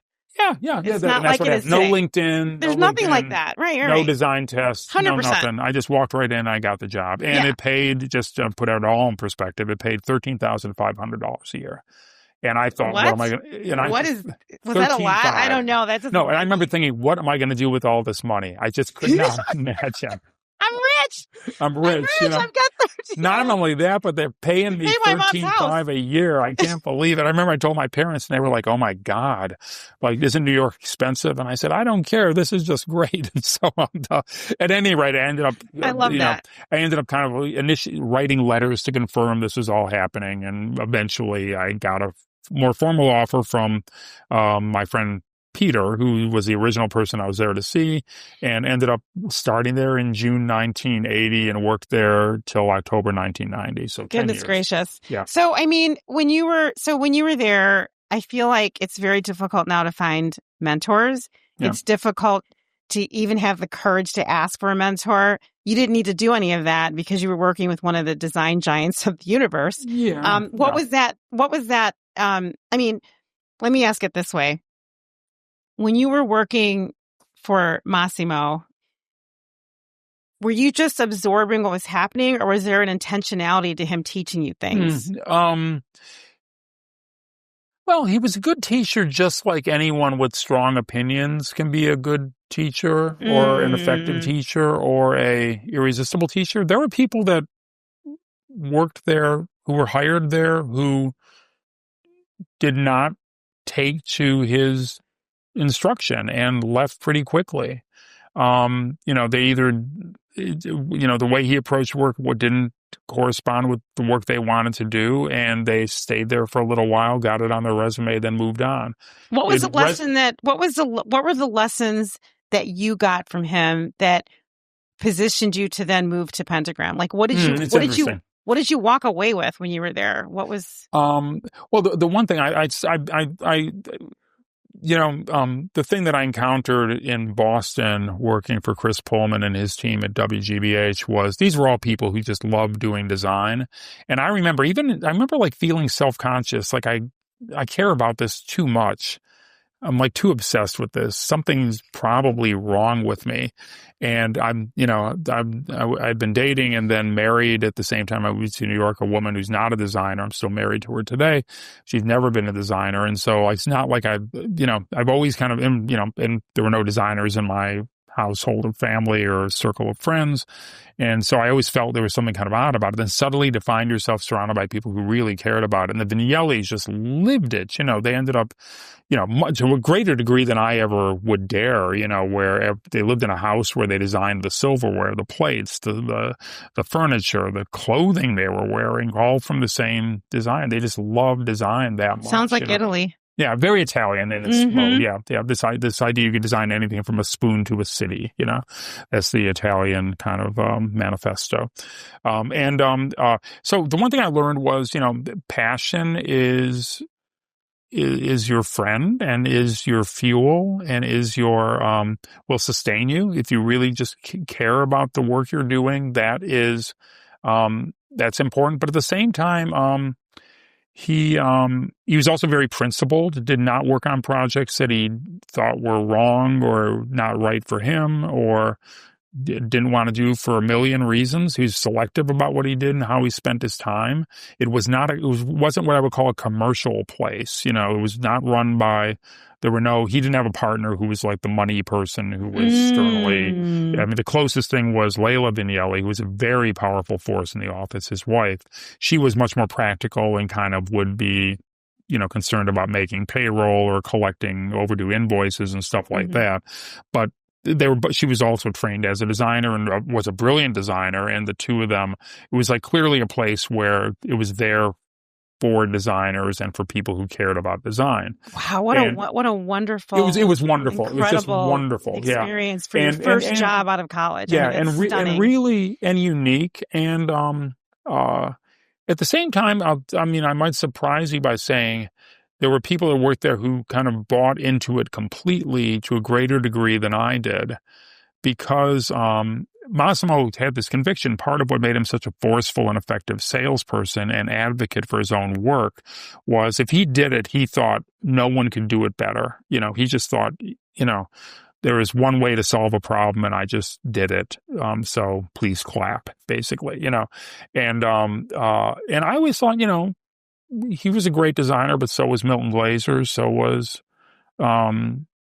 Yeah. It's not like it is no today. LinkedIn. There's nothing like that. Right. No design test. 100%. No nothing. I just walked right in. I got the job. And it paid, just to put it all in perspective, it paid $13,500 a year. And I thought, what am I going to, was that a lot? I don't know. No, and I remember thinking, what am I going to do with all this money? I just could not imagine. I'm rich. I've got 13. Not only that, but they're paying me $13,500 a year. I can't believe it. I remember I told my parents and they were like, oh my God, like, isn't New York expensive? And I said, I don't care. This is just great. And so at any rate, I ended up, I ended up kind of initially writing letters to confirm this was all happening. And eventually I got a more formal offer from my friend Peter, who was the original person I was there to see, and ended up starting there in June 1980 and worked there till October 1990. So goodness gracious. Yeah. So I mean, when you were there, I feel like it's very difficult now to find mentors. Yeah. It's difficult to even have the courage to ask for a mentor. You didn't need to do any of that because you were working with one of the design giants of the universe. Yeah. What was that? I mean, let me ask it this way. When you were working for Massimo, were you just absorbing what was happening, or was there an intentionality to him teaching you things? Well, he was a good teacher, just like anyone with strong opinions can be a good teacher or an effective teacher or a irresistible teacher. There were people that worked there, who were hired there, who did not take to his instruction and left pretty quickly. They either, the way he approached work didn't correspond with the work they wanted to do, and they stayed there for a little while, got it on their resume, then moved on. What was what were the lessons that you got from him that positioned you to then move to Pentagram? Like, what did you walk away with when you were there? What was? Well, the one thing the thing that I encountered in Boston working for Chris Pullman and his team at WGBH was these were all people who just loved doing design. And I remember like feeling self-conscious. Like I care about this too much. I'm like too obsessed with this. Something's probably wrong with me. And I'd been dating and then married at the same time. I moved to New York, a woman who's not a designer. I'm still married to her today. She's never been a designer. And so it's not like I've always kind of, and there were no designers in my household or family or circle of friends. And so I always felt there was something kind of odd about it. Then suddenly to find yourself surrounded by people who really cared about it. And the Vignellis just lived it. They ended up, much to a greater degree than I ever would dare, where they lived in a house where they designed the silverware, the plates, the furniture, the clothing they were wearing, all from the same design. They just loved design that much. Sounds like Italy. Yeah, very Italian in its mode. Yeah. This idea you could design anything from a spoon to a city. That's the Italian kind of manifesto. So the one thing I learned was, passion is your friend and is your fuel and is your will sustain you if you really just care about the work you're doing. That is that's important. But at the same time, he was also very principled, did not work on projects that he thought were wrong or not right for him or didn't want to do for a million reasons. He was selective about what he did and how he spent his time. It wasn't what I would call a commercial place. It was not run by, he didn't have a partner who was like the money person who was sternly, the closest thing was Layla Vignelli, who was a very powerful force in the office, his wife. She was much more practical and kind of would be, concerned about making payroll or collecting overdue invoices and stuff like that. But she was also trained as a designer and was a brilliant designer. And the two of them, it was like clearly a place where it was there for designers and for people who cared about design. Wow, what a wonderful! It was wonderful. It was just wonderful. Experience for your first job out of college. Yeah, and really unique. And at the same time, I might surprise you by saying there were people that worked there who kind of bought into it completely to a greater degree than I did, because Massimo had this conviction. Part of what made him such a forceful and effective salesperson and advocate for his own work was if he did it, he thought no one could do it better. He just thought, there is one way to solve a problem and I just did it. So please clap, basically, And I always thought, he was a great designer, but so was Milton Glaser, so was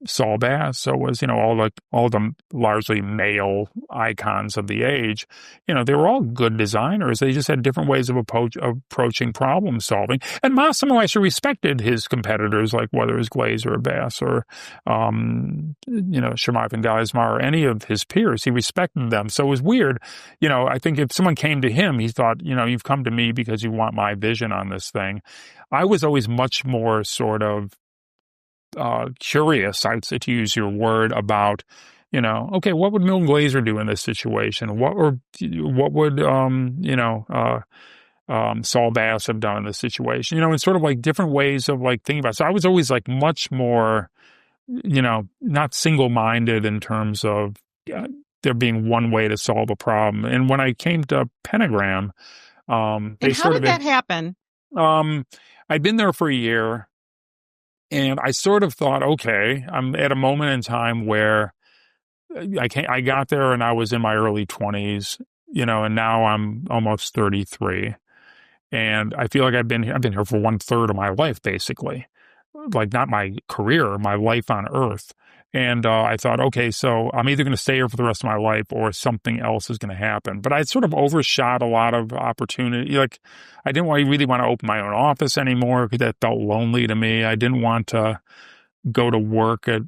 Saul Bass, so was, all the largely male icons of the age. They were all good designers. They just had different ways of approaching problem solving. And Massimo actually respected his competitors, like whether it was Glaser or Bass or, Shemai Van Geismar or any of his peers. He respected them. So it was weird. I think if someone came to him, he thought, you've come to me because you want my vision on this thing. I was always much more sort of curious, I'd say, to use your word, about, okay, what would Milton Glaser do in this situation? What would Saul Bass have done in this situation? And sort of like different ways of like thinking about it. So I was always like much more, not single-minded in terms of there being one way to solve a problem. And when I came to Pentagram, how did that happen? I'd been there for a year. And I sort of thought, okay, I'm at a moment in time where I got there and I was in my early 20s, and now I'm almost 33. And I feel like I've been here for 1/3 of my life, basically. Like not my career, my life on Earth. And I thought, okay, so I'm either going to stay here for the rest of my life or something else is going to happen. But I sort of overshot a lot of opportunity. Like I didn't really want to open my own office anymore because that felt lonely to me. I didn't want to go to work at,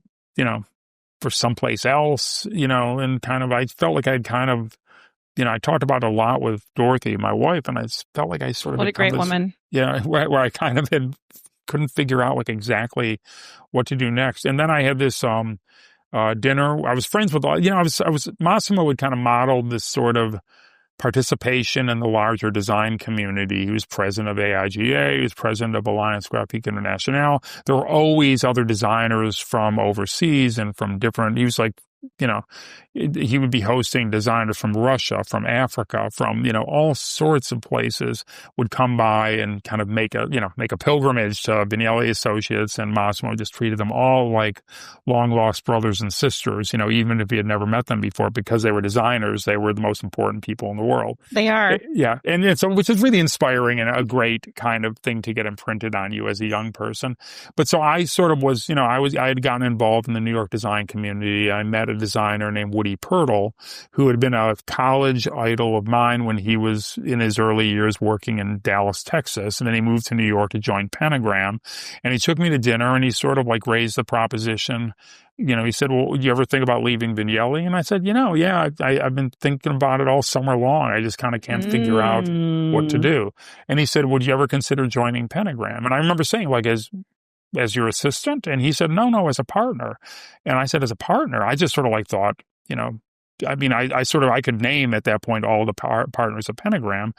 for someplace else, and kind of, I felt like I'd kind of, I talked about it a lot with Dorothy, my wife, and I felt like I sort of... What a great woman. Yeah, where I kind of couldn't figure out like exactly what to do next. And then I had this dinner. I was friends with Massimo had kind of modeled this sort of participation in the larger design community. He was president of AIGA. He was president of Alliance Graphique Internationale. There were always other designers from overseas and from different, he was like he would be hosting designers from Russia, from Africa, from, all sorts of places would come by and kind of make a pilgrimage to Vignelli Associates, and Massimo just treated them all like long lost brothers and sisters, even if he had never met them before, because they were designers, they were the most important people in the world. They are. Yeah. And so, which is really inspiring and a great kind of thing to get imprinted on you as a young person. But so I sort of was, I had gotten involved in the New York design community. I met a designer named Woody Pirtle, who had been a college idol of mine when he was in his early years working in Dallas, Texas. And then he moved to New York to join Pentagram. And he took me to dinner and he sort of like raised the proposition. He said, well, do you ever think about leaving Vignelli? And I said, yeah, I've been thinking about it all summer long. I just kind of can't figure out what to do. And he said, would you ever consider joining Pentagram? And I remember saying, like, as your assistant? And he said, no, as a partner. And I said, as a partner? I just sort of like thought, I could name at that point all the partners of Pentagram,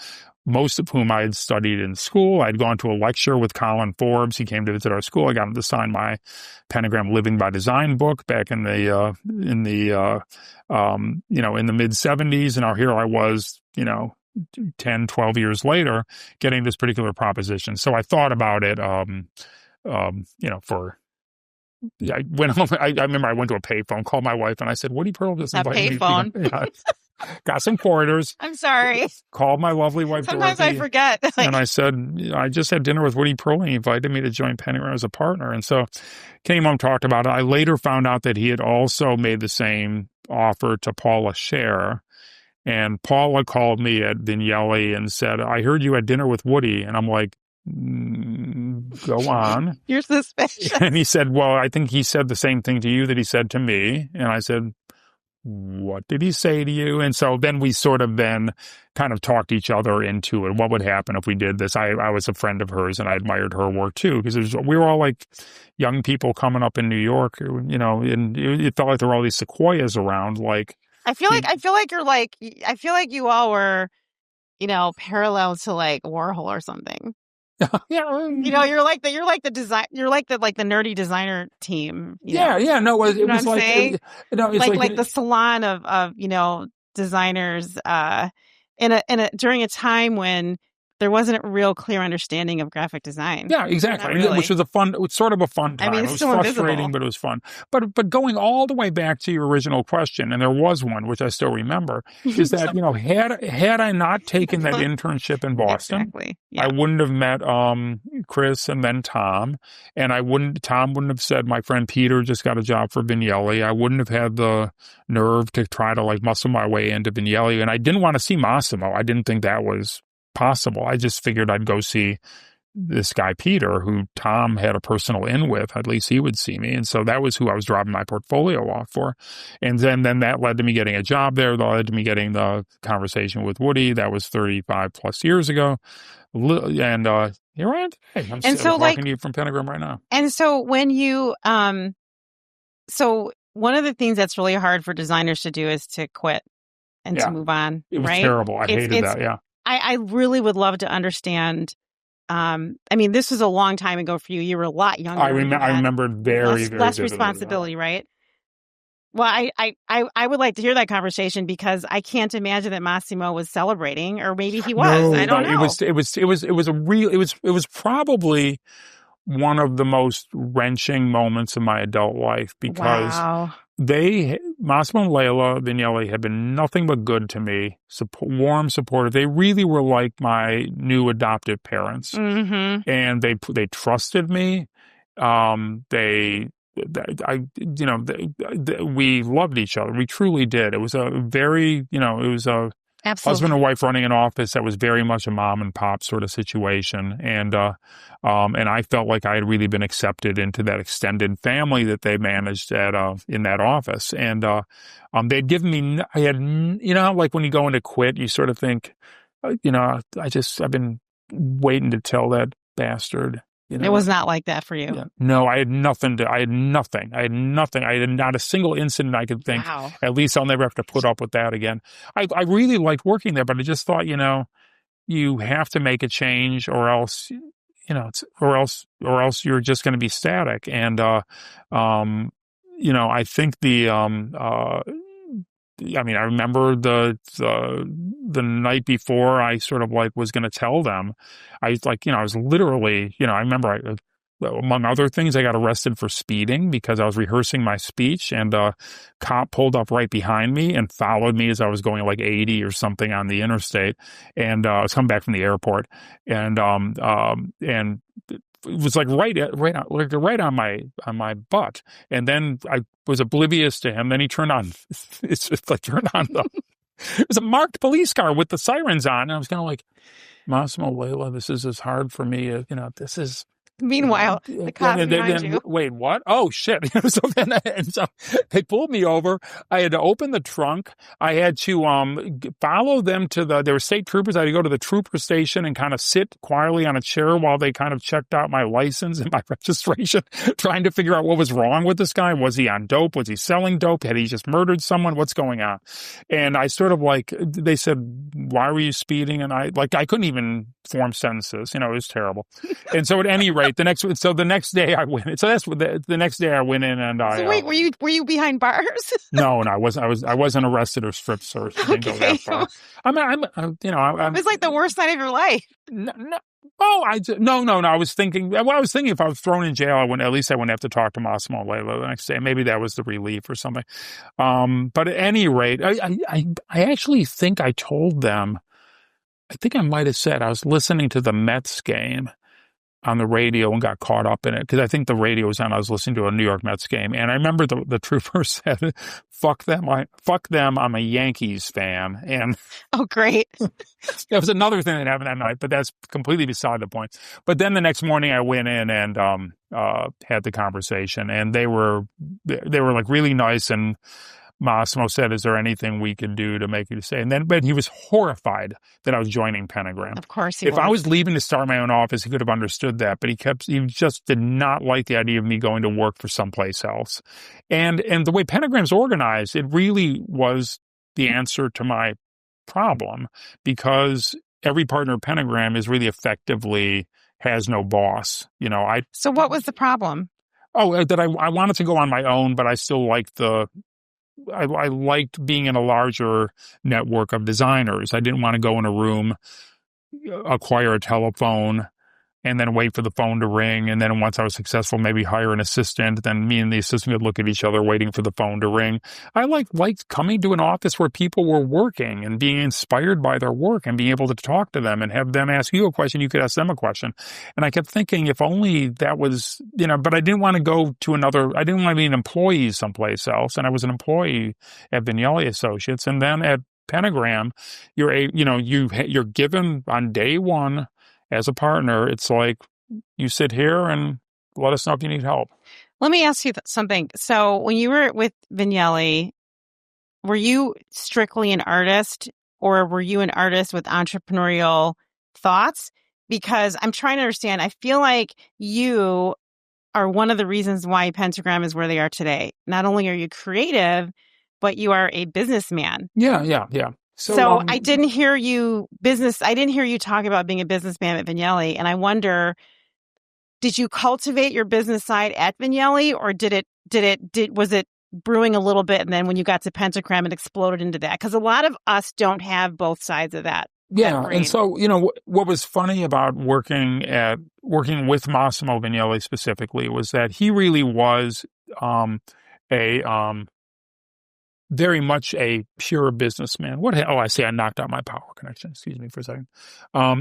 most of whom I had studied in school. I'd gone to a lecture with Colin Forbes. He came to visit our school. I got him to sign my Pentagram Living by Design book back in the mid 70s. And here I was, 10, 12 years later, getting this particular proposition. So I thought about it, I remember I went to a payphone, called my wife, and I said, Woody Pirtle just invited me. Payphone. Got some quarters. I'm sorry. Called my lovely wife, Sometimes Dorothy, I forget. and I said, I just had dinner with Woody Pirtle, and he invited me to join Pentagram as a partner. And so came home, talked about it. I later found out that he had also made the same offer to Paula Scher. And Paula called me at Vignelli and said, I heard you had dinner with Woody. And I'm like, go on. You're suspicious. And he said, well, I think he said the same thing to you that he said to me. And I said, what did he say to you? And so then we sort of then kind of talked each other into it. What would happen if we did this? I was a friend of hers and I admired her work too, because we were all like young people coming up in New York, and it felt like there were all these sequoias around. Like, I feel like you all were, parallel to like Warhol or something. Yeah, you're like the nerdy designer team. It was like, it's like the salon of designers during a time when there wasn't a real clear understanding of graphic design. Yeah, exactly. Really. Which was sort of a fun time. It was frustrating, invisible. But it was fun. But going all the way back to your original question, and there was one which I still remember, is that had I not taken that internship in Boston, exactly. Yeah. I wouldn't have met Chris and then Tom, and Tom wouldn't have said my friend Peter just got a job for Vignelli. I wouldn't have had the nerve to try to like muscle my way into Vignelli, and I didn't want to see Massimo. I didn't think that was possible. I just figured I'd go see this guy Peter, who Tom had a personal in with. At least he would see me, and so that was who I was dropping my portfolio off for. And then that led to me getting a job there. That led to me getting the conversation with Woody. That was 35 plus years ago, and here I am today. I'm talking to you from Pentagram right now. And so when you so one of the things that's really hard for designers to do is to quit and to move on. It was right? terrible. I hated that. Yeah. I really would love to understand. This was a long time ago for you. You were a lot younger. I remember very less responsibility, right? Well, I would like to hear that conversation, because I can't imagine that Massimo was celebrating, or maybe he was. No, I don't know. It was probably one of the most wrenching moments of my adult life, because Massimo and Leila Vignelli had been nothing but good to me, warm, supportive. They really were like my new adoptive parents, and they trusted me. We loved each other. We truly did. It was a very, Absolutely. Husband and wife running an office that was very much a mom and pop sort of situation. And I felt like I had really been accepted into that extended family that they managed in that office. And, they'd given me, like when you go in to quit, you sort of think, I've been waiting to tell that bastard. It was not like that for you. Yeah. No, I had nothing. I had not a single incident I could think, at least I'll never have to put up with that again. I really liked working there, but I just thought, you have to make a change, or else, or else you're just going to be static. And, I think I mean, I remember the night before I sort of like was going to tell them, I was literally, I remember among other things, I got arrested for speeding because I was rehearsing my speech, and a cop pulled up right behind me and followed me as I was going like 80 or something on the interstate, and I was coming back from the airport, and it was like right on my butt, and then I was oblivious to him. Then he turned on, it was a marked police car with the sirens on, and I was kind of like, Massimo, Layla, this is as hard for me. This is. Meanwhile, the cops behind you. Wait, what? Oh, shit. So they pulled me over. I had to open the trunk. I had to follow them there were state troopers. I had to go to the trooper station and kind of sit quietly on a chair while they kind of checked out my license and my registration, trying to figure out what was wrong with this guy. Was he on dope? Was he selling dope? Had he just murdered someone? What's going on? And I sort of they said, why were you speeding? And I couldn't even form sentences. It was terrible. And so at any rate, the next day I went. So that's the next day I went in and I. So wait, were you behind bars? No, I wasn't arrested or strip searched. I didn't go that far. It was like the worst night of your life. No. No. I was thinking if I was thrown in jail, at least I wouldn't have to talk to Massimo Layla the next day. Maybe that was the relief or something. But at any rate, I actually think I told them. I think I might have said I was listening to the Mets game on the radio and got caught up in it because I think the radio was on. I was listening to a New York Mets game, and I remember the trooper said, "Fuck them! I'm a Yankees fan." And oh, great! That was another thing that happened that night, but that's completely beside the point. But then the next morning, I went in and had the conversation, and they were like really nice. And Massimo said, "Is there anything we could do to make you stay?" But he was horrified that I was joining Pentagram. Of course, if I was leaving to start my own office, he could have understood that. But he just did not like the idea of me going to work for someplace else. And the way Pentagram's organized, it really was the answer to my problem, because every partner of Pentagram is really effectively has no boss. So what was the problem? Oh, that I wanted to go on my own, but I still liked I liked being in a larger network of designers. I didn't want to go in a room, acquire a telephone, and then wait for the phone to ring. And then once I was successful, maybe hire an assistant. Then me and the assistant would look at each other waiting for the phone to ring. I liked coming to an office where people were working and being inspired by their work and being able to talk to them and have them ask you a question. You could ask them a question. And I kept thinking, if only that was, but I didn't want to go to I didn't want to be an employee someplace else. And I was an employee at Vignelli Associates. And then at Pentagram, you're given on day one, as a partner, it's like you sit here and let us know if you need help. Let me ask you something. So when you were with Vignelli, were you strictly an artist, or were you an artist with entrepreneurial thoughts? Because I'm trying to understand. I feel like you are one of the reasons why Pentagram is where they are today. Not only are you creative, but you are a businessman. Yeah. So I didn't hear you talk about being a businessman at Vignelli, and I wonder, did you cultivate your business side at Vignelli, or was it brewing a little bit, and then when you got to Pentagram, it exploded into that? Because a lot of us don't have both sides of that. Yeah, and so what was funny about working with Massimo Vignelli specifically was that he really was very much a pure businessman. I knocked out my power connection. Excuse me for a second.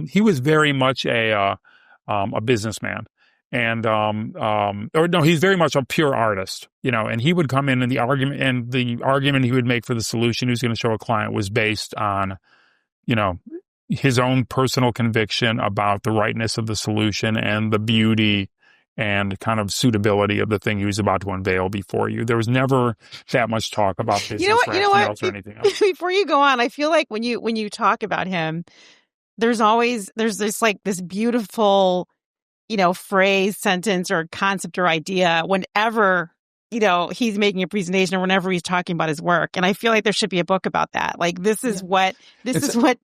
He was very much a businessman, and he's very much a pure artist. And he would come in, and the argument he would make for the solution he was going to show a client was based on, his own personal conviction about the rightness of the solution and the beauty and kind of suitability of the thing he was about to unveil before you. There was never that much talk about business rationales or anything else. Before you go on, I feel like when you talk about him, there's this beautiful, phrase, sentence, or concept or idea whenever he's making a presentation or whenever he's talking about his work. And I feel like there should be a book about that. Like, this is what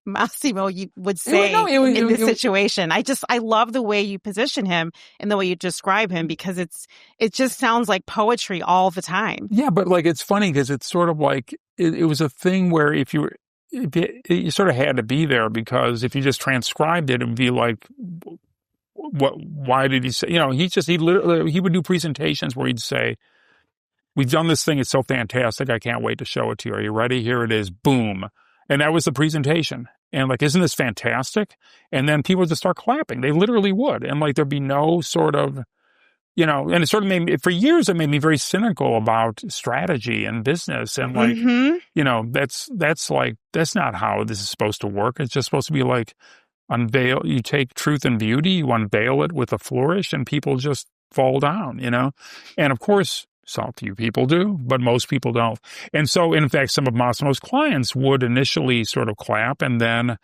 Massimo would say in this situation. I love the way you position him and the way you describe him, because it just sounds like poetry all the time. Yeah, but like, it's funny because it's sort of like, it was a thing where you sort of had to be there, because if you just transcribed it, it would be like, why did he say, he would do presentations where he'd say, we've done this thing. It's so fantastic. I can't wait to show it to you. Are you ready? Here it is. Boom. And that was the presentation. And like, isn't this fantastic? And then people would just start clapping. They literally would. And like, there'd be no sort of, and it sort of made me, for years, it made me very cynical about strategy and business. And like, that's not how this is supposed to work. It's just supposed to be like, you take truth and beauty, you unveil it with a flourish, and people just fall down, And of course, some few people do, but most people don't. And so, in fact, some of Massimo's clients would initially sort of clap, and then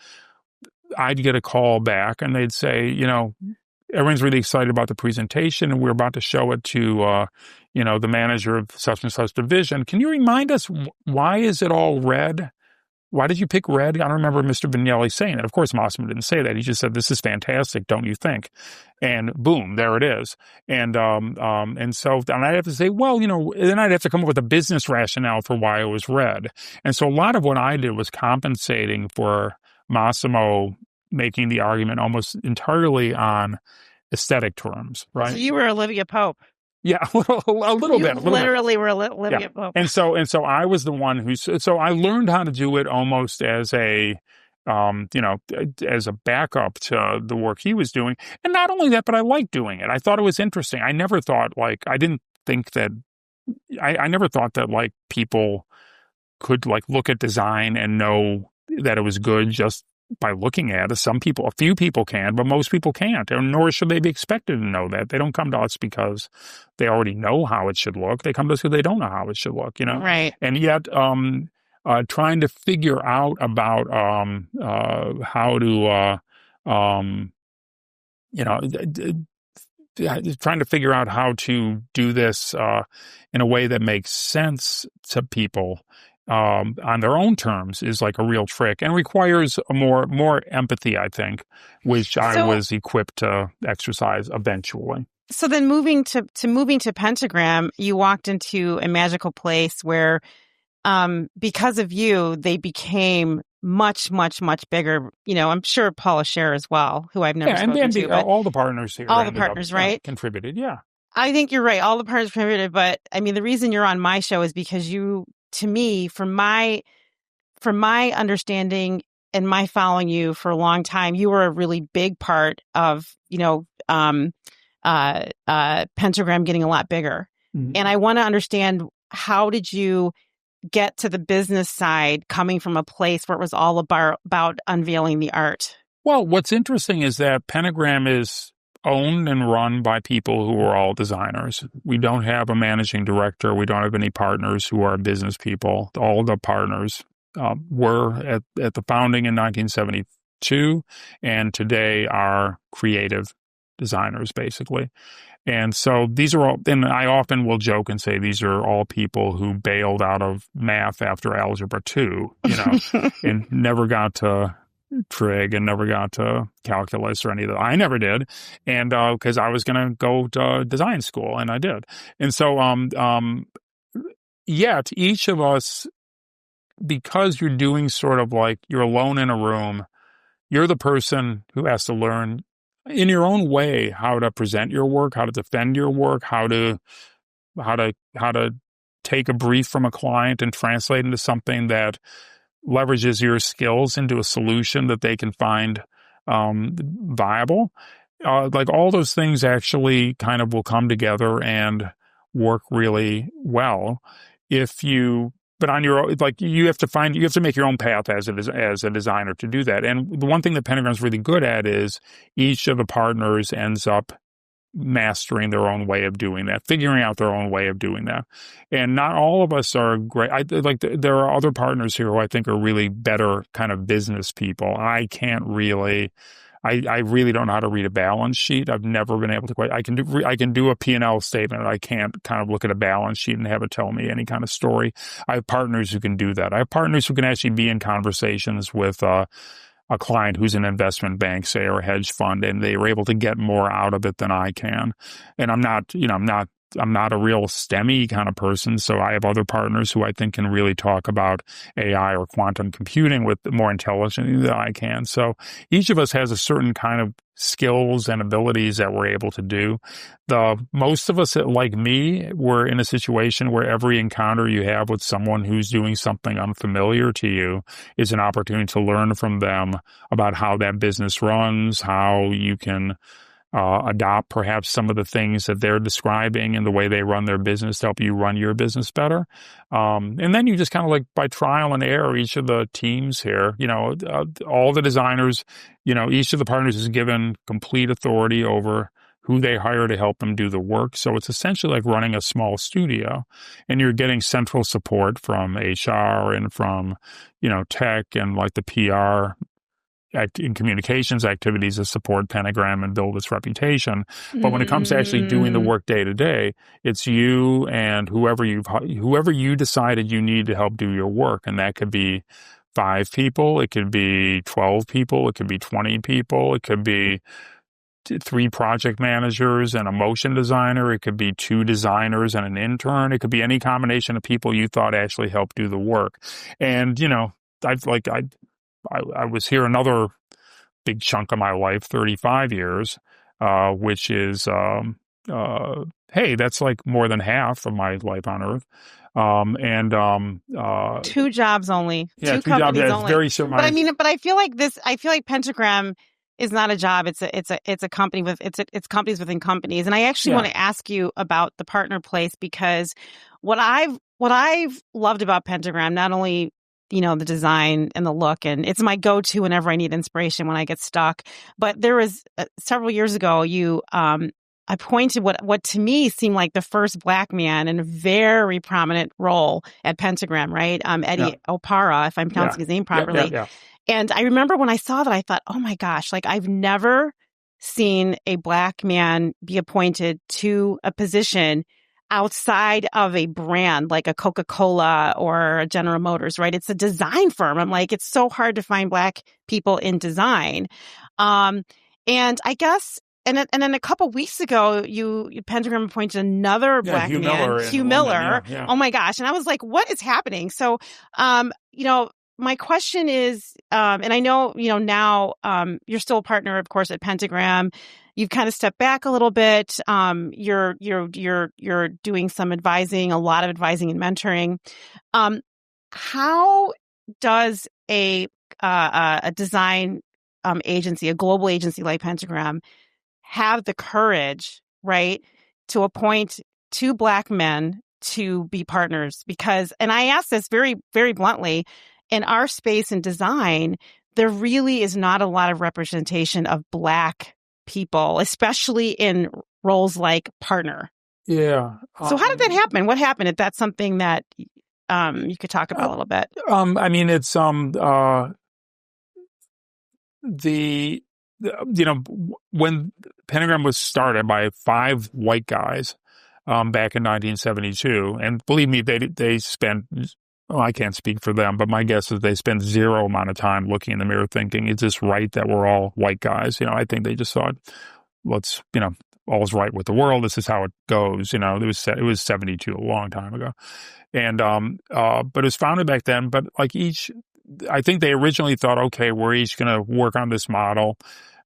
I'd get a call back, and they'd say, everyone's really excited about the presentation, and we're about to show it to, the manager of such and such division. Can you remind us, why is it all red? Why did you pick red? I don't remember Mr. Vignelli saying that. Of course, Massimo didn't say that. He just said, this is fantastic, don't you think? And boom, there it is. And so I'd have to say, well, then I'd have to come up with a business rationale for why it was red. And so a lot of what I did was compensating for Massimo making the argument almost entirely on aesthetic terms, right? So you were Olivia Pope. Yeah, a little bit. Literally were Olivia Pope. And so I was the one so I learned how to do it almost as a, as a backup to the work he was doing. And not only that, but I liked doing it. I thought it was interesting. I never thought I never thought that like people could like look at design and know that it was good just by looking at it. A few people can, but most people can't, and nor should they be expected to know that. They don't come to us because they already know how it should look. They come to us because they don't know how it should look, Right. And yet, trying to figure out about how to, trying to figure out how to do this in a way that makes sense to people on their own terms is like a real trick, and requires a more empathy, I think, which I was equipped to exercise eventually. So then moving to Pentagram, you walked into a magical place where, because of you, they became much, much, much bigger. I'm sure Paula Scher as well, who I've never spoken to. But all the partners here. All the partners, right? Contributed, yeah. I think you're right. All the partners contributed, but I mean, the reason you're on my show is because you, to me, from my understanding and my following you for a long time, you were a really big part of, Pentagram getting a lot bigger. Mm-hmm. And I want to understand, how did you get to the business side, coming from a place where it was all about unveiling the art? Well, what's interesting is that Pentagram is owned and run by people who are all designers. We don't have a managing director. We don't have any partners who are business people. All the partners were at the founding in 1972, and today are creative designers, basically. And so these are all, and I often will joke and say these are all people who bailed out of math after Algebra 2, and never got to trig and never got to calculus or any of that. I never did. And because I was going to go to design school, and I did. And so yet each of us, because you're doing sort of like, you're alone in a room, you're the person who has to learn in your own way how to present your work, how to defend your work, how to take a brief from a client and translate into something that leverages your skills into a solution that they can find viable. Like all those things actually kind of will come together and work really well if you, but on your own, like you have to make your own path as a designer to do that. And the one thing that Pentagram's really good at is each of the partners ends up mastering their own way of doing that, figuring out their own way of doing that. And not all of us are great. There are other partners here who I think are really better kind of business people. I can't really, I really don't know how to read a balance sheet. I've never been able to quite. I can do a P&L statement. I can't kind of look at a balance sheet and have it tell me any kind of story. I have partners who can do that. I have partners who can actually be in conversations with a client who's an investment bank, say, or a hedge fund, and they were able to get more out of it than I can. And I'm not a real STEMmy kind of person, so I have other partners who I think can really talk about AI or quantum computing with more intelligence than I can. So each of us has a certain kind of skills and abilities that we're able to do. Most of us, like me, we're in a situation where every encounter you have with someone who's doing something unfamiliar to you is an opportunity to learn from them about how that business runs, how you can adopt perhaps some of the things that they're describing and the way they run their business to help you run your business better. And then you just kind of like by trial and error, each of the teams here, all the designers, each of the partners is given complete authority over who they hire to help them do the work. So it's essentially like running a small studio, and you're getting central support from HR and from, tech and like the PR in communications activities to support Pentagram and build its reputation. But when it comes to actually doing the work day to day, it's you and whoever you decided you need to help do your work. And that could be 5 people. It could be 12 people. It could be 20 people. It could be 3 project managers and a motion designer. It could be 2 designers and an intern. It could be any combination of people you thought actually helped do the work. And, I was here another big chunk of my life, 35 years, which is, hey, that's like more than half of my life on Earth. 2 jobs only. Yeah, 2 companies jobs, only. very similar. But I feel like Pentagram is not a job. It's a company it's companies within companies. And I actually want to ask you about the partner place, because what I've loved about Pentagram, not only the design and the look, and it's my go-to whenever I need inspiration when I get stuck. But there was several years ago, you appointed what to me seemed like the first Black man in a very prominent role at Pentagram, right? Eddie Opara, if I'm pronouncing his name properly. Yeah. And I remember when I saw that, I thought, oh my gosh, like I've never seen a Black man be appointed to a position outside of a brand like a Coca-Cola or a General Motors, right? It's a design firm. I'm like, it's so hard to find Black people in design. And I guess, and then a couple weeks ago, Pentagram appointed another Black man, Hugh Miller. Yeah. Oh my gosh. And I was like, what is happening? So, my question is, and I know, now, you're still a partner, of course, at Pentagram. You've kind of stepped back a little bit. You're doing some advising, a lot of advising and mentoring. How does a design agency, a global agency like Pentagram, have the courage, right, to appoint 2 Black men to be partners? Because, and I ask this very, very bluntly, in our space in design, there really is not a lot of representation of Black people, especially in roles like partner. Yeah. So how did that happen? What happened? If that's something that you could talk about a little bit. It's when Pentagram was started by 5 white guys back in 1972, and believe me, they spent. Well, I can't speak for them, but my guess is they spend 0 amount of time looking in the mirror thinking, is this right that we're all white guys? I think they just thought, all's right with the world. This is how it goes. It was 72, a long time ago. And, but it was founded back then, but I think they originally thought, okay, we're each going to work on this model.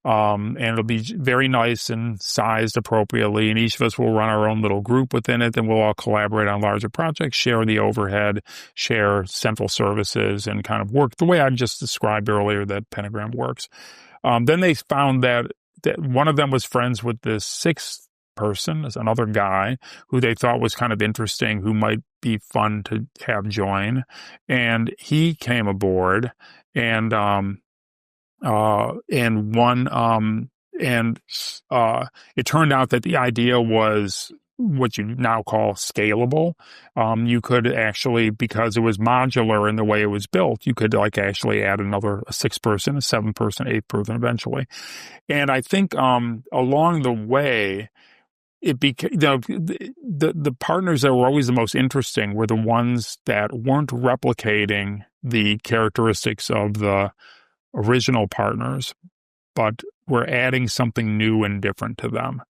And it'll be very nice and sized appropriately. And each of us will run our own little group within it. And we'll all collaborate on larger projects, share the overhead, share central services, and kind of work the way I just described earlier that Pentagram works. Then they found that one of them was friends with this 6th person, as another guy who they thought was kind of interesting, who might be fun to have join. And he came aboard, and it turned out that the idea was what you now call scalable. You could actually, because it was modular in the way it was built, you could like actually add another a 6-person, a 7-person, 8-person eventually. And I think along the way, it became, the partners that were always the most interesting were the ones that weren't replicating the characteristics of the original partners, but were adding something new and different to them,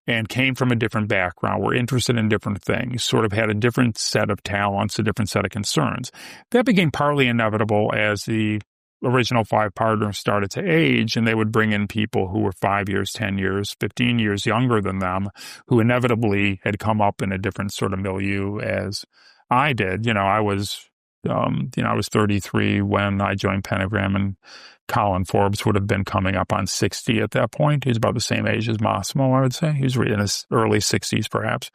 and came from a different background, were interested in different things, sort of had a different set of talents, a different set of concerns. That became partly inevitable as the original 5 partners started to age, and they would bring in people who were 5 years, 10 years, 15 years younger than them, who inevitably had come up in a different sort of milieu as I did. I was 33 when I joined Pentagram, and Colin Forbes would have been coming up on 60 at that point. He's about the same age as Massimo, I would say. He was in his early 60s, perhaps.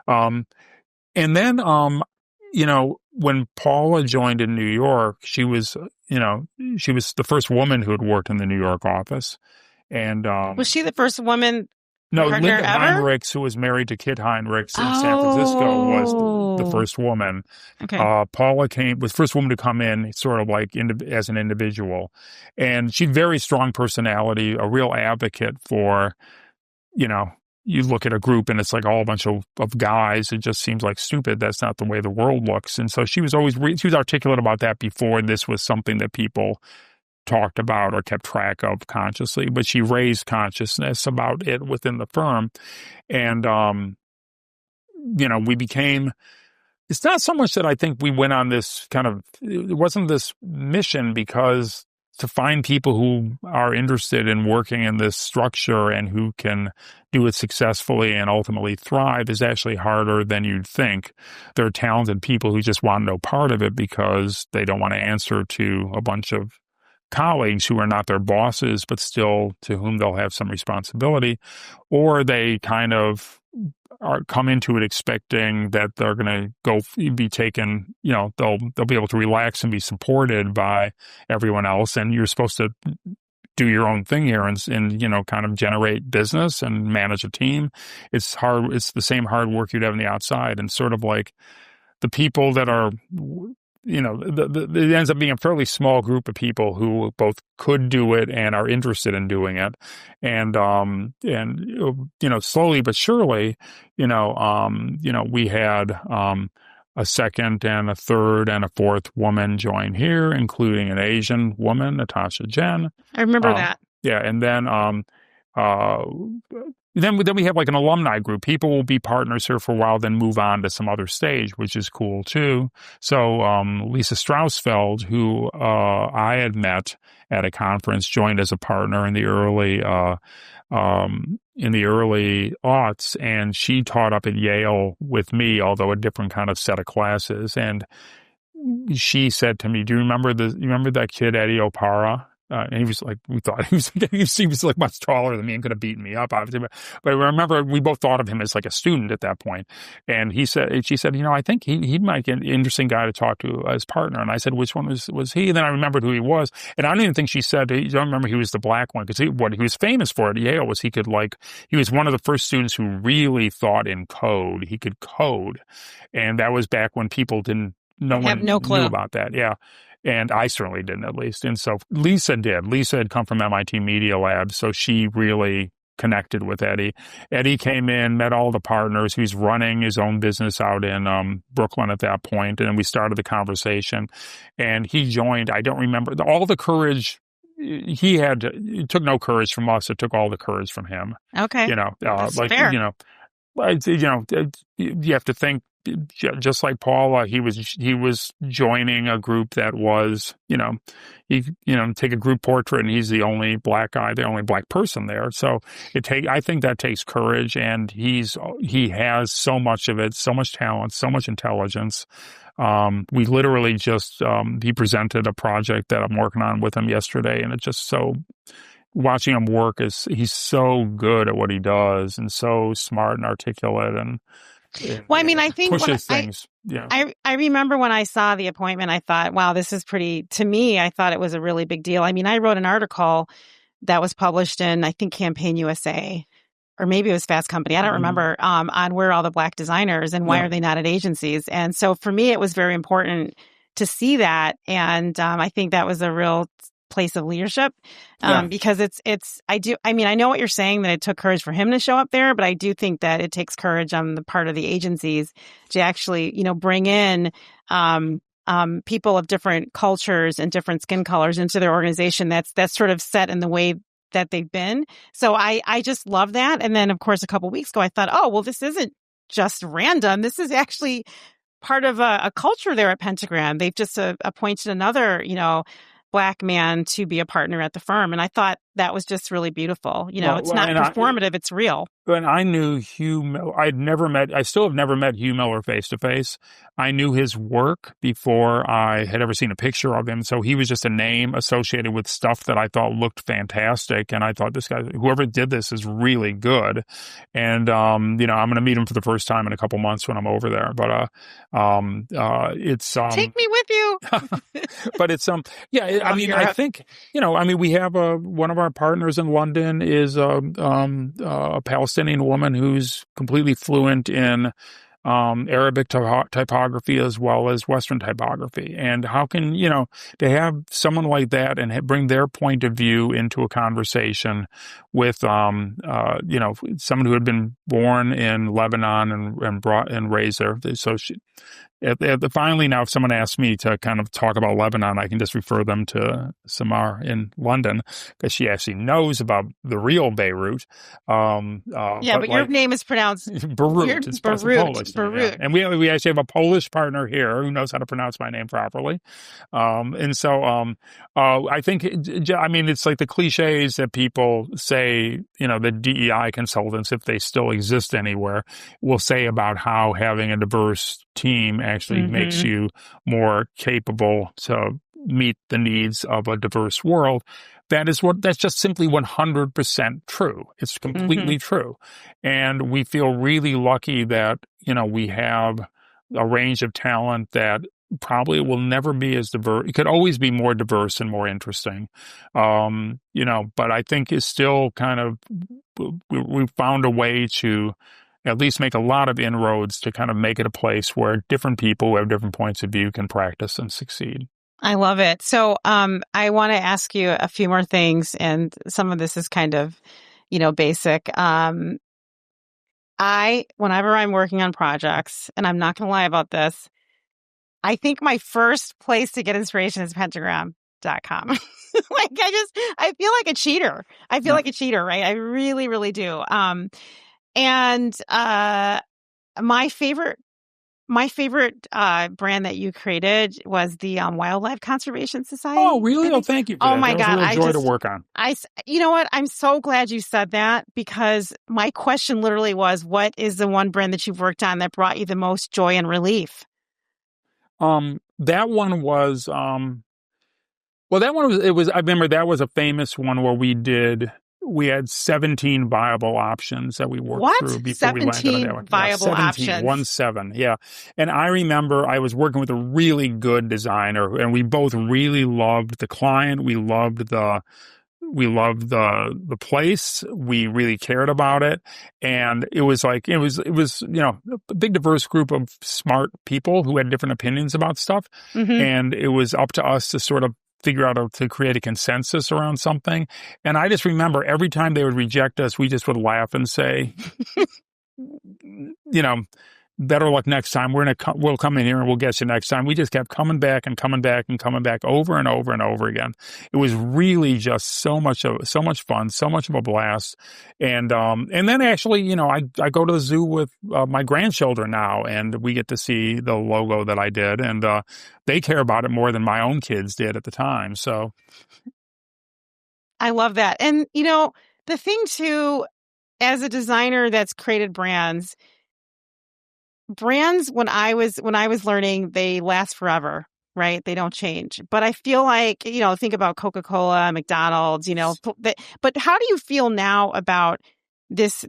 And then, when Paula joined in New York, she was the first woman who had worked in the New York office. And was she the first woman? No, partner Linda ever? Heinrichs, who was married to Kit Heinrichs in San Francisco, was the first woman. Okay. Paula was the first woman to come in sort of like as an individual. And she had very strong personality, a real advocate for, you look at a group and it's like all a bunch of guys. It just seems like stupid. That's not the way the world looks. And so she was always she was articulate about that before this was something that people talked about or kept track of consciously, but she raised consciousness about it within the firm. And, we became, it's not so much that I think we went on this it wasn't this mission, because to find people who are interested in working in this structure and who can do it successfully and ultimately thrive is actually harder than you'd think. There are talented people who just want no part of it because they don't want to answer to a bunch of colleagues who are not their bosses, but still to whom they'll have some responsibility, or they kind of come into it expecting that they're going to be taken, they'll be able to relax and be supported by everyone else. And you're supposed to do your own thing here and kind of generate business and manage a team. It's hard. It's the same hard work you'd have on the outside, and sort of like the people that are, it ends up being a fairly small group of people who both could do it and are interested in doing it. And slowly but surely, we had, a second and a third and a fourth woman join here, including an Asian woman, Natasha Jen. I remember that. Yeah. And then, then we have like an alumni group. People will be partners here for a while, then move on to some other stage, which is cool too. So Lisa Strausfeld, who I had met at a conference, joined as a partner in the early aughts, and she taught up at Yale with me, although a different kind of set of classes. And she said to me, "Do you remember that kid Eddie Opara?" And he was like, he was like much taller than me and could have beaten me up, obviously. But I remember we both thought of him as like a student at that point. And she said, I think he might be an interesting guy to talk to as partner. And I said, which one was he? And then I remembered who he was. And I don't even think she said, I don't remember he was the black one, because what he was famous for at Yale was he was one of the first students who really thought in code. He could code. And that was back when people no one knew about that. Yeah. And I certainly didn't, at least. And so Lisa did. Lisa had come from MIT Media Lab, so she really connected with Eddie. Eddie came in, met all the partners. He was running his own business out in Brooklyn at that point, and we started the conversation. And he joined. I don't remember all the courage he had. It took no courage from us. It took all the courage from him. Okay, that's fair. You have to think. Just like Paula, he was joining a group that was, take a group portrait and he's the only black guy, the only black person there. So I think that takes courage, and he has so much of it, so much talent, so much intelligence. We literally just, he presented a project that I'm working on with him yesterday, and it's just watching him work he's so good at what he does and so smart and articulate and, well, I mean, I think pushes things. I remember when I saw the appointment, I thought, wow, this is to me, I thought it was a really big deal. I mean, I wrote an article that was published in, I think, Campaign USA or maybe it was Fast Company. I don't remember, on where are all the Black designers and why are they not at agencies? And so for me, it was very important to see that. And I think that was a real place of leadership, because I know what you're saying, that it took courage for him to show up there, but I do think that it takes courage on the part of the agencies to actually, bring in, people of different cultures and different skin colors into their organization. That's sort of set in the way that they've been. So I just love that. And then of course, a couple of weeks ago, I thought, oh, well, this isn't just random. This is actually part of a culture there at Pentagram. They've just appointed another, Black man to be a partner at the firm. And I thought that was just really beautiful. It's not performative, it's real. When I knew Hugh Miller, I still have never met Hugh Miller face to face. I knew his work before I had ever seen a picture of him. So he was just a name associated with stuff that I thought looked fantastic. And I thought, this guy, whoever did this is really good. And, I'm going to meet him for the first time in a couple months when I'm over there. But, it's, take me with you. But it's, I think, we have one of our partners in London is, a Palestinian woman who's completely fluent in Arabic typography as well as Western typography. And how can, to have someone like that and bring their point of view into a conversation with, someone who had been born in Lebanon and brought and raised there. So finally, now, if someone asks me to kind of talk about Lebanon, I can just refer them to Samar in London, because she actually knows about the real Beirut. But your name is pronounced Bierut. It's Polish. Bierut. Yeah. And we actually have a Polish partner here who knows how to pronounce my name properly. And so I think, it's like the cliches that people say, the DEI consultants, if they still exist anywhere, will say about how having a diverse team actually makes you more capable to meet the needs of a diverse world. That's just simply 100% true. It's completely true. And we feel really lucky that, we have a range of talent that probably will never be as diverse. It could always be more diverse and more interesting. But I think it's still kind of, we've found a way to at least make a lot of inroads to kind of make it a place where different people who have different points of view can practice and succeed. I love it. So I want to ask you a few more things, and some of this is kind of, basic. Whenever I'm working on projects, and I'm not going to lie about this, I think my first place to get inspiration is Pentagram.com. I feel like a cheater. Like a cheater, right? I really, really do. And my favorite brand that you created was the Wildlife Conservation Society. Oh, really? Oh, thank you. Oh my God. It was a real joy to work on. You know what? I'm so glad you said that, because my question literally was, what is the one brand that you've worked on that brought you the most joy and relief? That one was, I remember that was a famous one where we had 17 viable options that we worked through before we landed on that one. Viable options. 17, yeah. And I remember I was working with a really good designer, and we both really loved the client. We loved the place. We really cared about it. And it was a big diverse group of smart people who had different opinions about stuff. And it was up to us to sort of figure out how to create a consensus around something. And I just remember every time they would reject us, we just would laugh and say, better luck next time. We'll come in here and we'll get you next time. We just kept coming back and coming back and coming back over and over and over again. It was really just so much fun, so much of a blast. And then actually, I go to the zoo with my grandchildren now, and we get to see the logo that I did, and they care about it more than my own kids did at the time. So I love that. And the thing too, as a designer that's created brands, when I was learning, they last forever, right? They don't change. But I feel like, think about Coca-Cola, McDonald's, but how do you feel now about this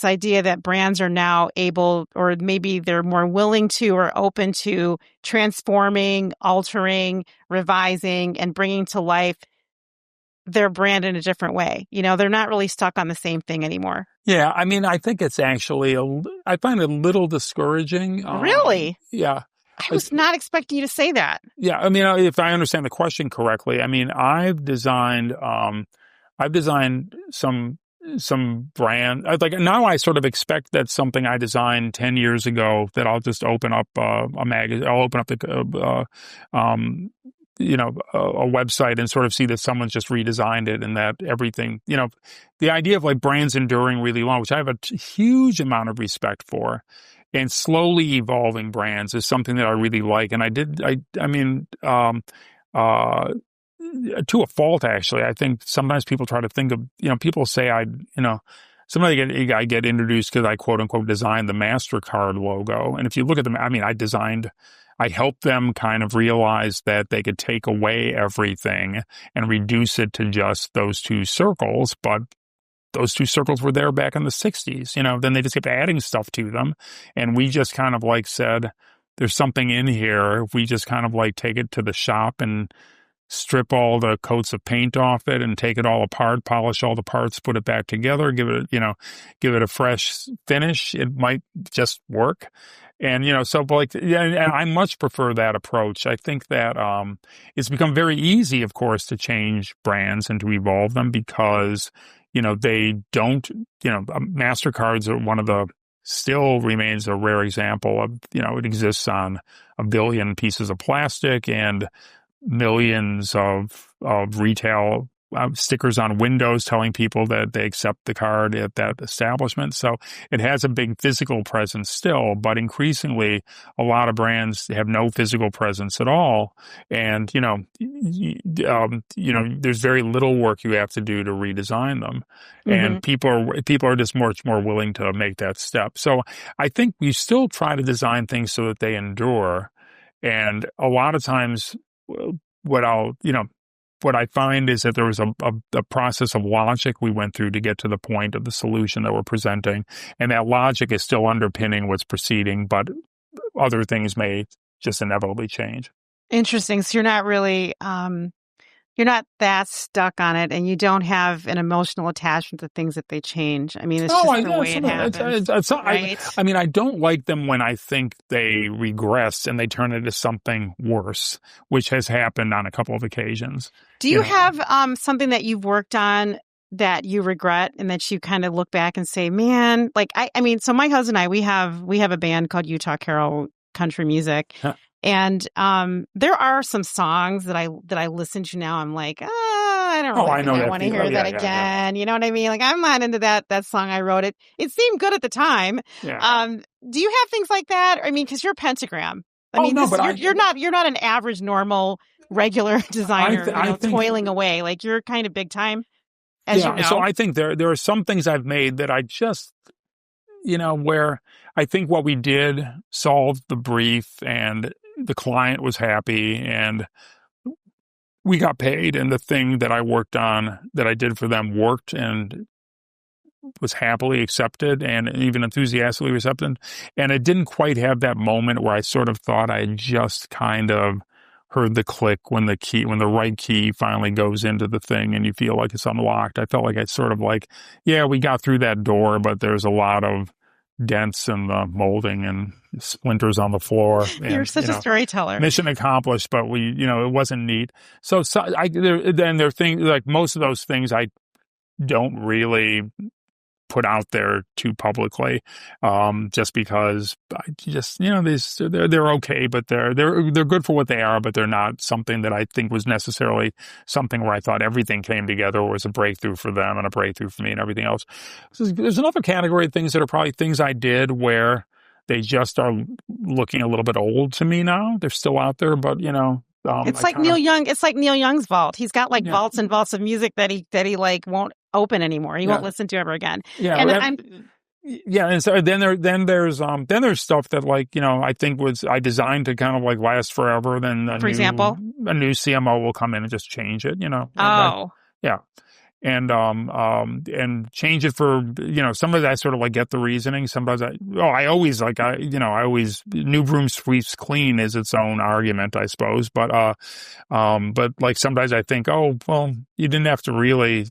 idea that brands are now able, or maybe they're more willing to or open to transforming, altering, revising, and bringing to life their brand in a different way. They're not really stuck on the same thing anymore. Yeah. I mean, I think it's actually, I find it a little discouraging. Really? Yeah. I was not expecting you to say that. Yeah. I mean, if I understand the question correctly, I mean, I've designed some brand, like now I sort of expect that something I designed 10 years ago that I'll just open up a magazine, I'll open up a website and sort of see that someone's just redesigned it and that everything, the idea of like brands enduring really long, which I have a huge amount of respect for, and slowly evolving brands is something that I really like. And to a fault, actually. I think sometimes people try to think of, people say sometimes I get introduced because I quote unquote designed the MasterCard logo. And if you look at them, I mean, I helped them kind of realize that they could take away everything and reduce it to just those two circles. But those two circles were there back in the 60s, then they just kept adding stuff to them. And we just kind of like said, there's something in here. If we just kind of like take it to the shop and strip all the coats of paint off it and take it all apart, polish all the parts, put it back together, give it a fresh finish, it might just work. And, so like, yeah, and I much prefer that approach. I think that, it's become very easy, of course, to change brands and to evolve them because, they don't, MasterCards are still remains a rare example of, it exists on a billion pieces of plastic and millions of retail stickers on windows telling people that they accept the card at that establishment. So it has a big physical presence still, but increasingly a lot of brands have no physical presence at all. And, there's very little work you have to do to redesign them. Mm-hmm. And people are just much more willing to make that step. So I think we still try to design things so that they endure. And a lot of times what I find is that there was a process of logic we went through to get to the point of the solution that we're presenting. And that logic is still underpinning what's proceeding, but other things may just inevitably change. Interesting. So you're not really, you're not that stuck on it, and you don't have an emotional attachment to things that they change. I mean, it's just the way it happens. Right? I mean, I don't like them when I think they regress and they turn into something worse, which has happened on a couple of occasions. Do you have something that you've worked on that you regret and that you kind of look back and say, man, like I mean, so my husband and I, we have a band called Utah Carol Country Music. Huh. And there are some songs that I listen to now. I'm like, I don't really think I want to hear that again. Yeah. You know what I mean? Like, I'm not into that song. I wrote it. It seemed good at the time. Yeah. Do you have things like that? I mean, because you're Pentagram. You're not an average, normal, regular designer. Toiling away. Like, you're kind of big time. As you know. So I think there are some things I've made that I just, where I think what we did solved the brief and the client was happy and we got paid, and the thing that I worked on that I did for them worked and was happily accepted and even enthusiastically accepted. And it didn't quite have that moment where I sort of thought I had just kind of heard the click when the right key finally goes into the thing and you feel like it's unlocked. I felt like it's sort of like, yeah, we got through that door, but there's a lot of dents in the molding and splinters on the floor. And, you're such a storyteller. Mission accomplished, but it wasn't neat. So there are things like most of those things I don't really put out there too publicly, just because they're okay, but they're good for what they are, but they're not something that I think was necessarily something where I thought everything came together or was a breakthrough for them and a breakthrough for me and everything else. So there's another category of things that are probably things I did where they just are looking a little bit old to me now. They're still out there, but it's like Neil Young. It's like Neil Young's vault. He's got like vaults and vaults of music that he like won't open anymore. He won't listen to ever again. Yeah, and so then there's stuff that like I think I designed to kind of like last forever. Then for example, a new CMO will come in and just change it. and change it for, sometimes I sort of like get the reasoning. Sometimes I always new broom sweeps clean is its own argument, I suppose. But like sometimes I think, oh, well, you didn't have to really,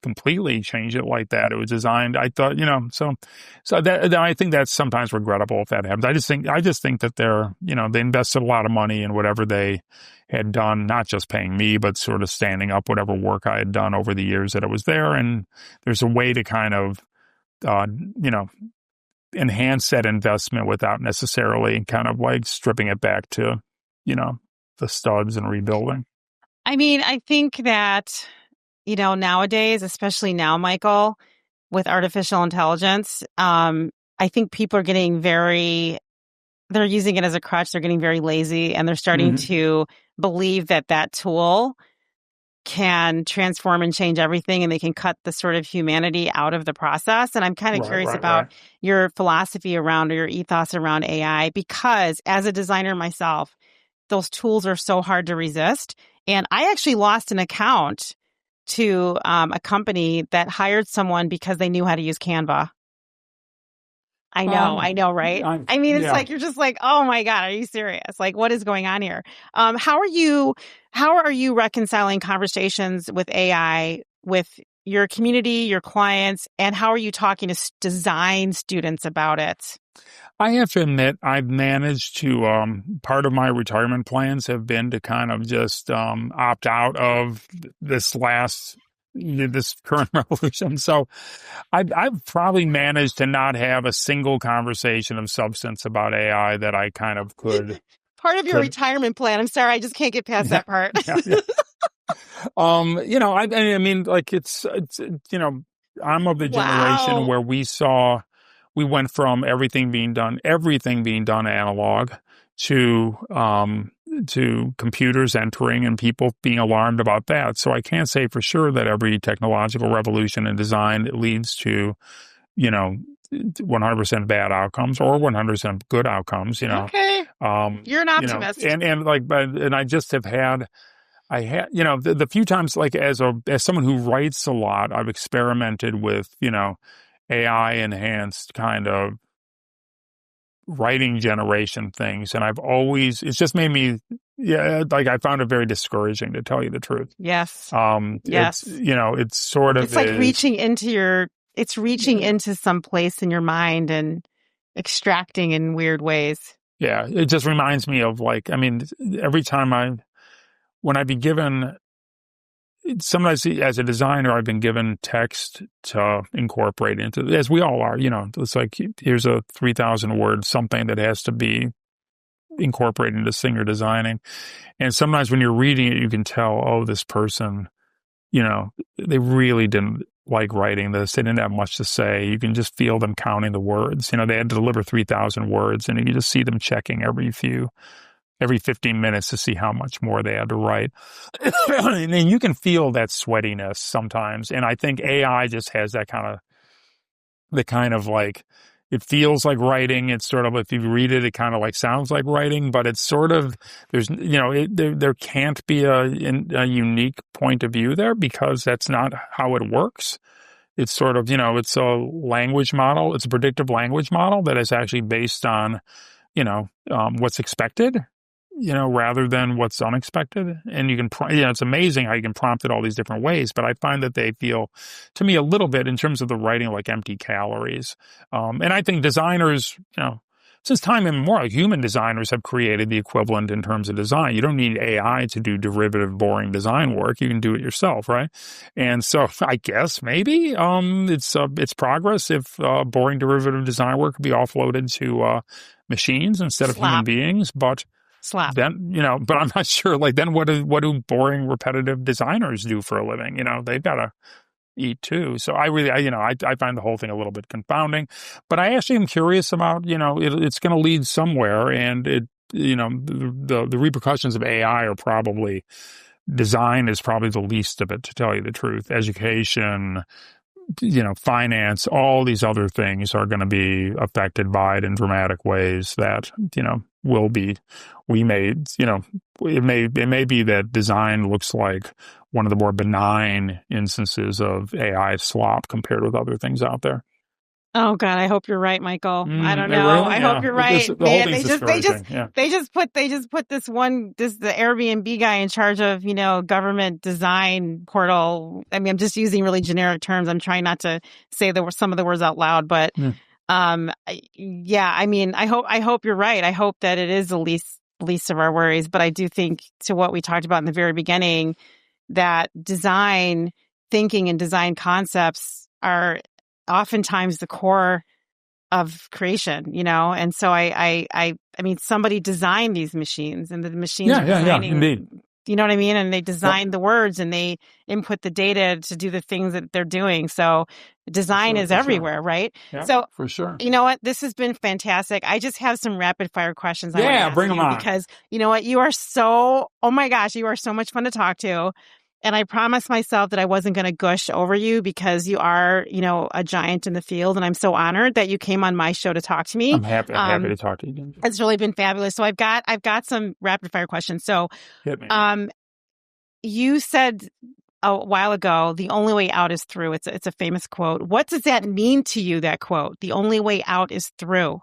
completely change it like that. It was designed, I thought, so that I think that's sometimes regrettable if that happens. I just think that they invested a lot of money in whatever they had done, not just paying me, but sort of standing up whatever work I had done over the years that I was there. And there's a way to kind of, enhance that investment without necessarily kind of like stripping it back to, the studs and rebuilding. I mean, I think that, nowadays, especially now, Michael, with artificial intelligence, I think people are getting they're using it as a crutch. They're getting very lazy, and they're starting to believe that tool can transform and change everything, and they can cut the sort of humanity out of the process. And I'm kind of curious about your philosophy around, or your ethos around AI, because as a designer myself, those tools are so hard to resist. And I actually lost an account to a company that hired someone because they knew how to use Canva. I know, right? It's like, you're just like, oh my God, are you serious? Like, what is going on here? How are you reconciling conversations with AI with your community, your clients, and how are you talking to design students about it? I have to admit, I've managed to, part of my retirement plans have been to kind of just opt out of this current revolution. So I've probably managed to not have a single conversation of substance about AI that I kind of could. Part of your retirement plan. I'm sorry, I just can't get past that part. I mean, like it's I'm of the generation where we went from everything being done analog to computers entering and people being alarmed about that. So I can't say for sure that every technological revolution in design leads to, 100% bad outcomes or 100% good outcomes, Okay. You're an optimist. And I just have had, the few times, like as someone who writes a lot, I've experimented with, AI enhanced kind of writing generation things. And it's just made me, I found it very discouraging, to tell you the truth. Yes. Yes. It's sort of, it's like reaching into some place in your mind and extracting in weird ways. Yeah. It just reminds me of every time when I'd be given, sometimes as a designer, I've been given text to incorporate into, as we all are, it's like, here's a 3,000 word something that has to be incorporated into singer designing. And sometimes when you're reading it, you can tell, oh, this person, they really didn't like writing this. They didn't have much to say. You can just feel them counting the words. They had to deliver 3,000 words, and you just see them checking every 15 minutes to see how much more they had to write. And then you can feel that sweatiness sometimes. And I think AI just has that kind of like, it feels like writing. It's sort of, if you read it, it kind of like sounds like writing, but it's sort of, there's, there can't be a unique point of view there, because that's not how it works. It's sort of, it's a language model. It's a predictive language model that is actually based on, what's expected, rather than what's unexpected. And you can, it's amazing how you can prompt it all these different ways, but I find that they feel, to me, a little bit in terms of the writing, like empty calories. And I think designers, since time immemorial, human designers have created the equivalent in terms of design. You don't need AI to do derivative, boring design work. You can do it yourself, right? And so I guess maybe it's progress if boring derivative design work could be offloaded to machines instead of human beings. But then, but I'm not sure, then what do boring, repetitive designers do for a living? They've got to eat too. So I find the whole thing a little bit confounding, but I actually am curious about, it's going to lead somewhere, and the repercussions of AI are probably, design is probably the least of it, to tell you the truth. Education, finance, all these other things are going to be affected by it in dramatic ways that, we made, it may be that design looks like one of the more benign instances of AI slop compared with other things out there. Oh God, I hope you're right, Michael. I don't know. Really? I hope you're right. The whole thing's discouraging. They just put the Airbnb guy in charge of, government design portal. I mean, I'm just using really generic terms. I'm trying not to say some of the words out loud, but yeah, I mean, I hope you're right. I hope that it is the least of our worries, but I do think, to what we talked about in the very beginning, that design thinking and design concepts are oftentimes the core of creation, and so I mean, somebody designed these machines, and the machines are designing, indeed. You know what I mean? And they design the words, and they input the data to do the things that they're doing. So design is everywhere, right? Yeah, so for sure. You know what? This has been fantastic. I just have some rapid fire questions. I want to ask bring them on. Because you know what? You are oh my gosh, you are so much fun to talk to. And I promised myself that I wasn't going to gush over you, because you are, a giant in the field. And I'm so honored that you came on my show to talk to me. I'm happy to talk to you, JinJa. It's really been fabulous. So I've got some rapid fire questions. So, hit me. You said a while ago, the only way out is through. It's a famous quote. What does that mean to you, that quote? The only way out is through.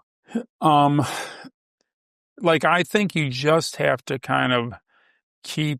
I think you just have to kind of keep,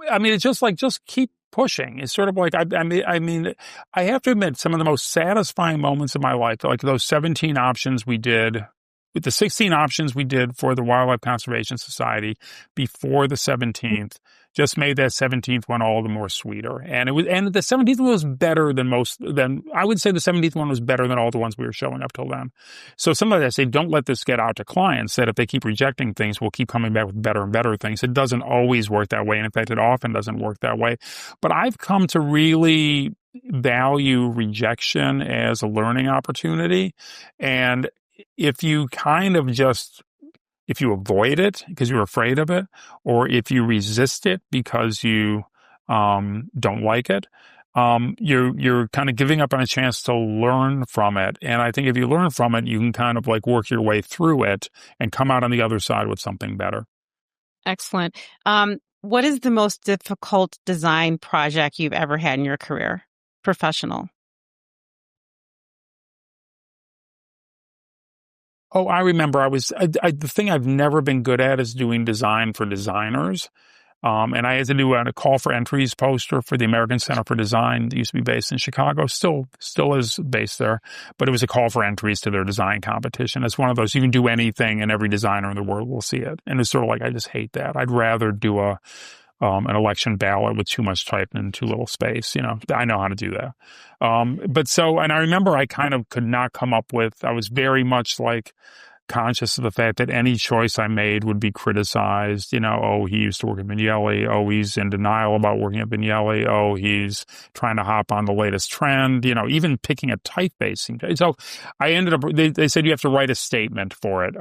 it's just keep pushing. It's sort of like, I mean, I have to admit, some of the most satisfying moments of my life, like those 17 options we did, with the 16 options we did for the Wildlife Conservation Society before the 17th, just made that 17th one all the more sweeter. And the 17th one was better I would say the 17th one was better than all the ones we were showing up till then. So somebody that say, don't let this get out to clients, that if they keep rejecting things, we'll keep coming back with better and better things. It doesn't always work that way. And in fact, it often doesn't work that way. But I've come to really value rejection as a learning opportunity. And if you if you avoid it because you're afraid of it, or if you resist it because you don't like it, you're kind of giving up on a chance to learn from it. And I think if you learn from it, you can kind of like work your way through it and come out on the other side with something better. Excellent. What is the most difficult design project you've ever had in your career, professional? Oh, I remember the thing I've never been good at is doing design for designers. And I had to do a call for entries poster for the American Center for Design that used to be based in Chicago, still is based there, but it was a call for entries to their design competition. It's one of those, you can do anything and every designer in the world will see it. And it's sort of like, I just hate that. I'd rather do an election ballot with too much type and too little space. I know how to do that. And I remember I kind of could not come up with, I was very much like conscious of the fact that any choice I made would be criticized. Oh, he used to work at Vignelli. Oh, he's in denial about working at Vignelli. Oh, he's trying to hop on the latest trend. Even picking a typeface. So I ended up, they said you have to write a statement for it,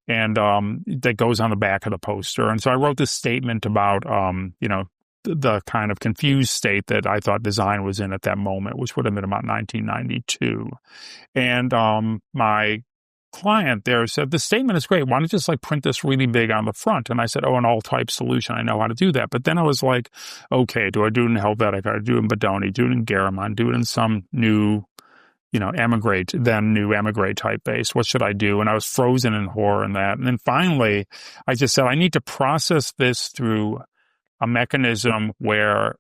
and that goes on the back of the poster. And so I wrote this statement about, the kind of confused state that I thought design was in at that moment, which would have been about 1992. And my client there said, the statement is great. Why don't you just print this really big on the front? And I said, an all type solution. I know how to do that. But then I was like, okay, do I do it in Helvetica? Do I do it in Bodoni? Do it in Garamond? Do it in some new, new Emigrate typeface? What should I do? And I was frozen in horror in that. And then finally, I just said, I need to process this through a mechanism where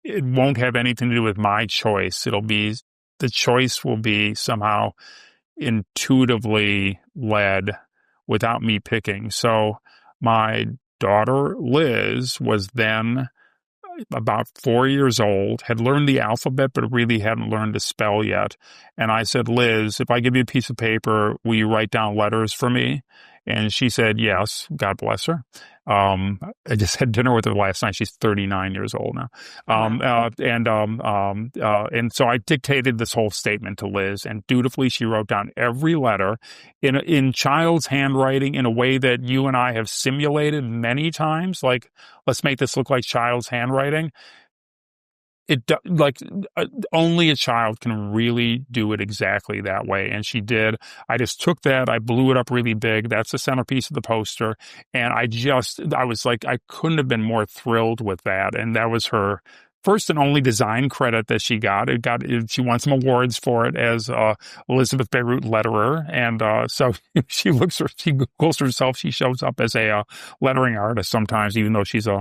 it won't have anything to do with my choice. The choice will be somehow intuitively led without me picking. So my daughter, Liz, was then about 4 years old, had learned the alphabet, but really hadn't learned to spell yet. And I said, Liz, if I give you a piece of paper, will you write down letters for me? And she said, yes, God bless her. I just had dinner with her last night. She's 39 years old now. And so I dictated this whole statement to Liz, and dutifully she wrote down every letter in child's handwriting in a way that you and I have simulated many times. Like, let's make this look like child's handwriting. only a child can really do it exactly that way. And she did. I just took that, I blew it up really big. That's the centerpiece of the poster. And I was like, I couldn't have been more thrilled with that. And that was her first and only design credit that she got. She won some awards for it as Elizabeth Bierut letterer, and so she googles herself. She shows up as a lettering artist sometimes, even though she's a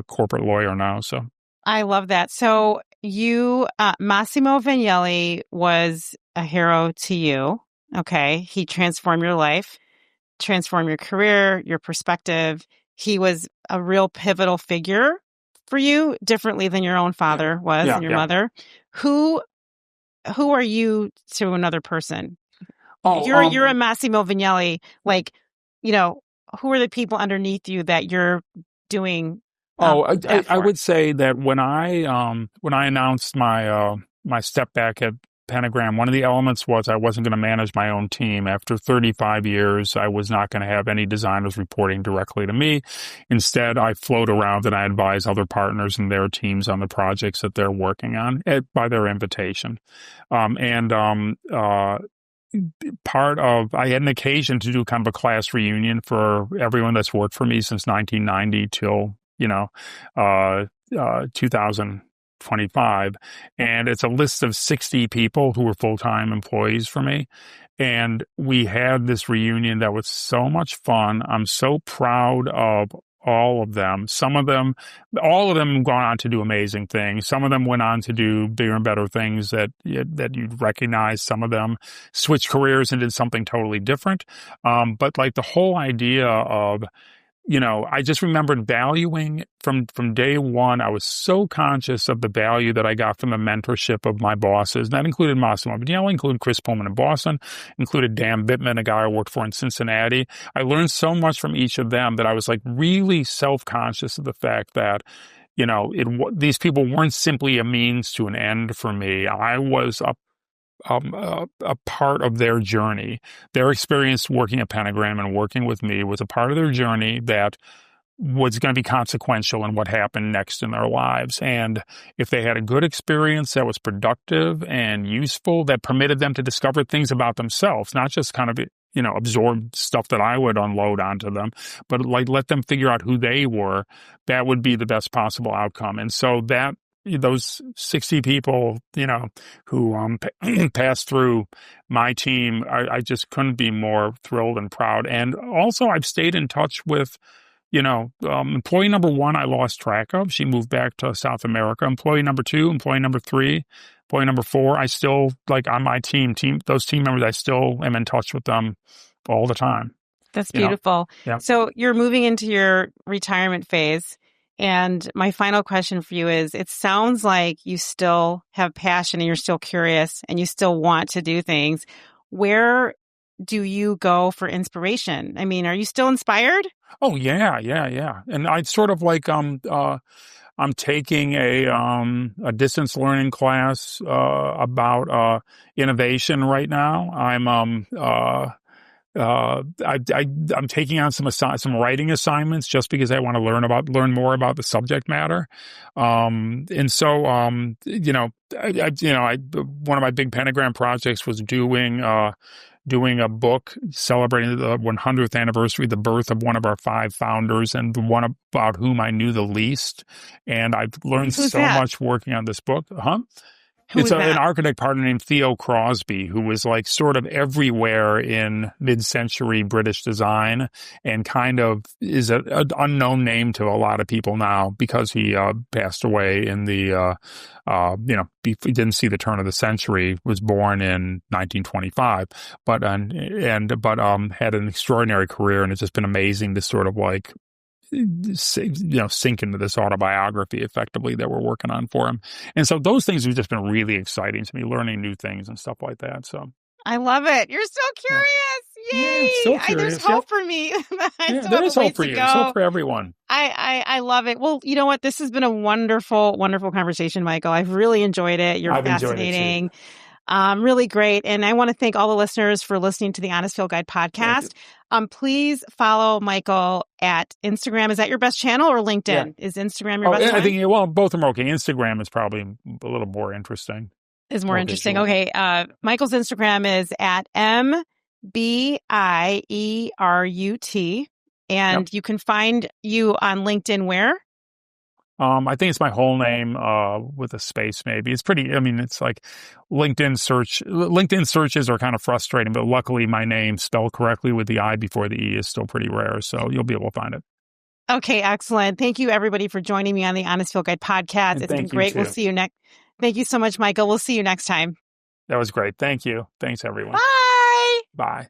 corporate lawyer now. So I love that. So you, Massimo Vignelli was a hero to you. Okay, he transformed your life, transformed your career, your perspective. He was a real pivotal figure for you, differently than your own father was and your mother. Who are you to another person? Oh, you're a Massimo Vignelli. Like, who are the people underneath you that you're doing? I would say that when I announced my step back at Pentagram, one of the elements was I wasn't going to manage my own team. After 35 years, I was not going to have any designers reporting directly to me. Instead, I float around and I advise other partners and their teams on the projects that they're working on by their invitation. I had an occasion to do kind of a class reunion for everyone that's worked for me since 1990 till 2025, and it's a list of 60 people who were full-time employees for me. And we had this reunion that was so much fun. I'm so proud of all of them. All of them gone on to do amazing things. Some of them went on to do bigger and better things that you'd recognize. Some of them switched careers and did something totally different. But like the whole idea of, I just remembered valuing from day one. I was so conscious of the value that I got from the mentorship of my bosses. And that included Massimo Vignelli, included Chris Pullman in Boston, included Dan Bittman, a guy I worked for in Cincinnati. I learned so much from each of them that I was like really self-conscious of the fact that, these people weren't simply a means to an end for me. I was a part of their journey. Their experience working at Pentagram and working with me was a part of their journey that was going to be consequential in what happened next in their lives. And if they had a good experience that was productive and useful, that permitted them to discover things about themselves, not just kind of, absorb stuff that I would unload onto them, but like let them figure out who they were, that would be the best possible outcome. And so those 60 people, who passed through my team, I just couldn't be more thrilled and proud. And also, I've stayed in touch with, employee number 1, I lost track of. She moved back to South America. Employee number 2, employee number 3, employee number 4, I still, on my those team members, I still am in touch with them all the time. That's beautiful. Yeah. So you're moving into your retirement phase. And my final question for you is, it sounds like you still have passion and you're still curious and you still want to do things. Where do you go for inspiration? I mean, are you still inspired? Oh, yeah. And I sort of I'm taking a distance learning class about innovation right now. I'm taking on some writing assignments just because I want to learn more about the subject matter. And so, one of my big Pentagram projects was doing a book celebrating the 100th anniversary of the birth of one of our 5 founders and the one about whom I knew the least. And I've learned much working on this book. It's an architect partner named Theo Crosby, who was like sort of everywhere in mid-century British design and kind of is an unknown name to a lot of people now because he passed away in the, he didn't see the turn of the century, was born in 1925, but had an extraordinary career, and it's just been amazing to sort of like sink into this autobiography effectively that we're working on for him. And so those things have just been really exciting to me, learning new things and stuff like that. So I love it. You're so curious. Yay. Yeah, so curious. There's hope for me. There is hope for you. There's hope for everyone. I love it. Well, you know what? This has been a wonderful, wonderful conversation, Michael. I've really enjoyed it. You're fascinating. Really great. And I want to thank all the listeners for listening to the Honest Field Guide podcast. Please follow Michael at Instagram. Is that your best channel or LinkedIn? Is Instagram your best one? I think, well, both are okay. Instagram is probably a little more interesting. Is more interesting. Visual. Okay. Michael's Instagram is at MBIERUT. And you can find you on LinkedIn where? I think it's my whole name with a space maybe. It's pretty, I mean, it's like LinkedIn searches are kind of frustrating, but luckily my name spelled correctly with the I before the E is still pretty rare. So you'll be able to find it. Okay, excellent. Thank you everybody for joining me on the Honest Field Guide podcast. And it's been great. We'll see you next. Thank you so much, Michael. We'll see you next time. That was great. Thank you. Thanks everyone. Bye. Bye.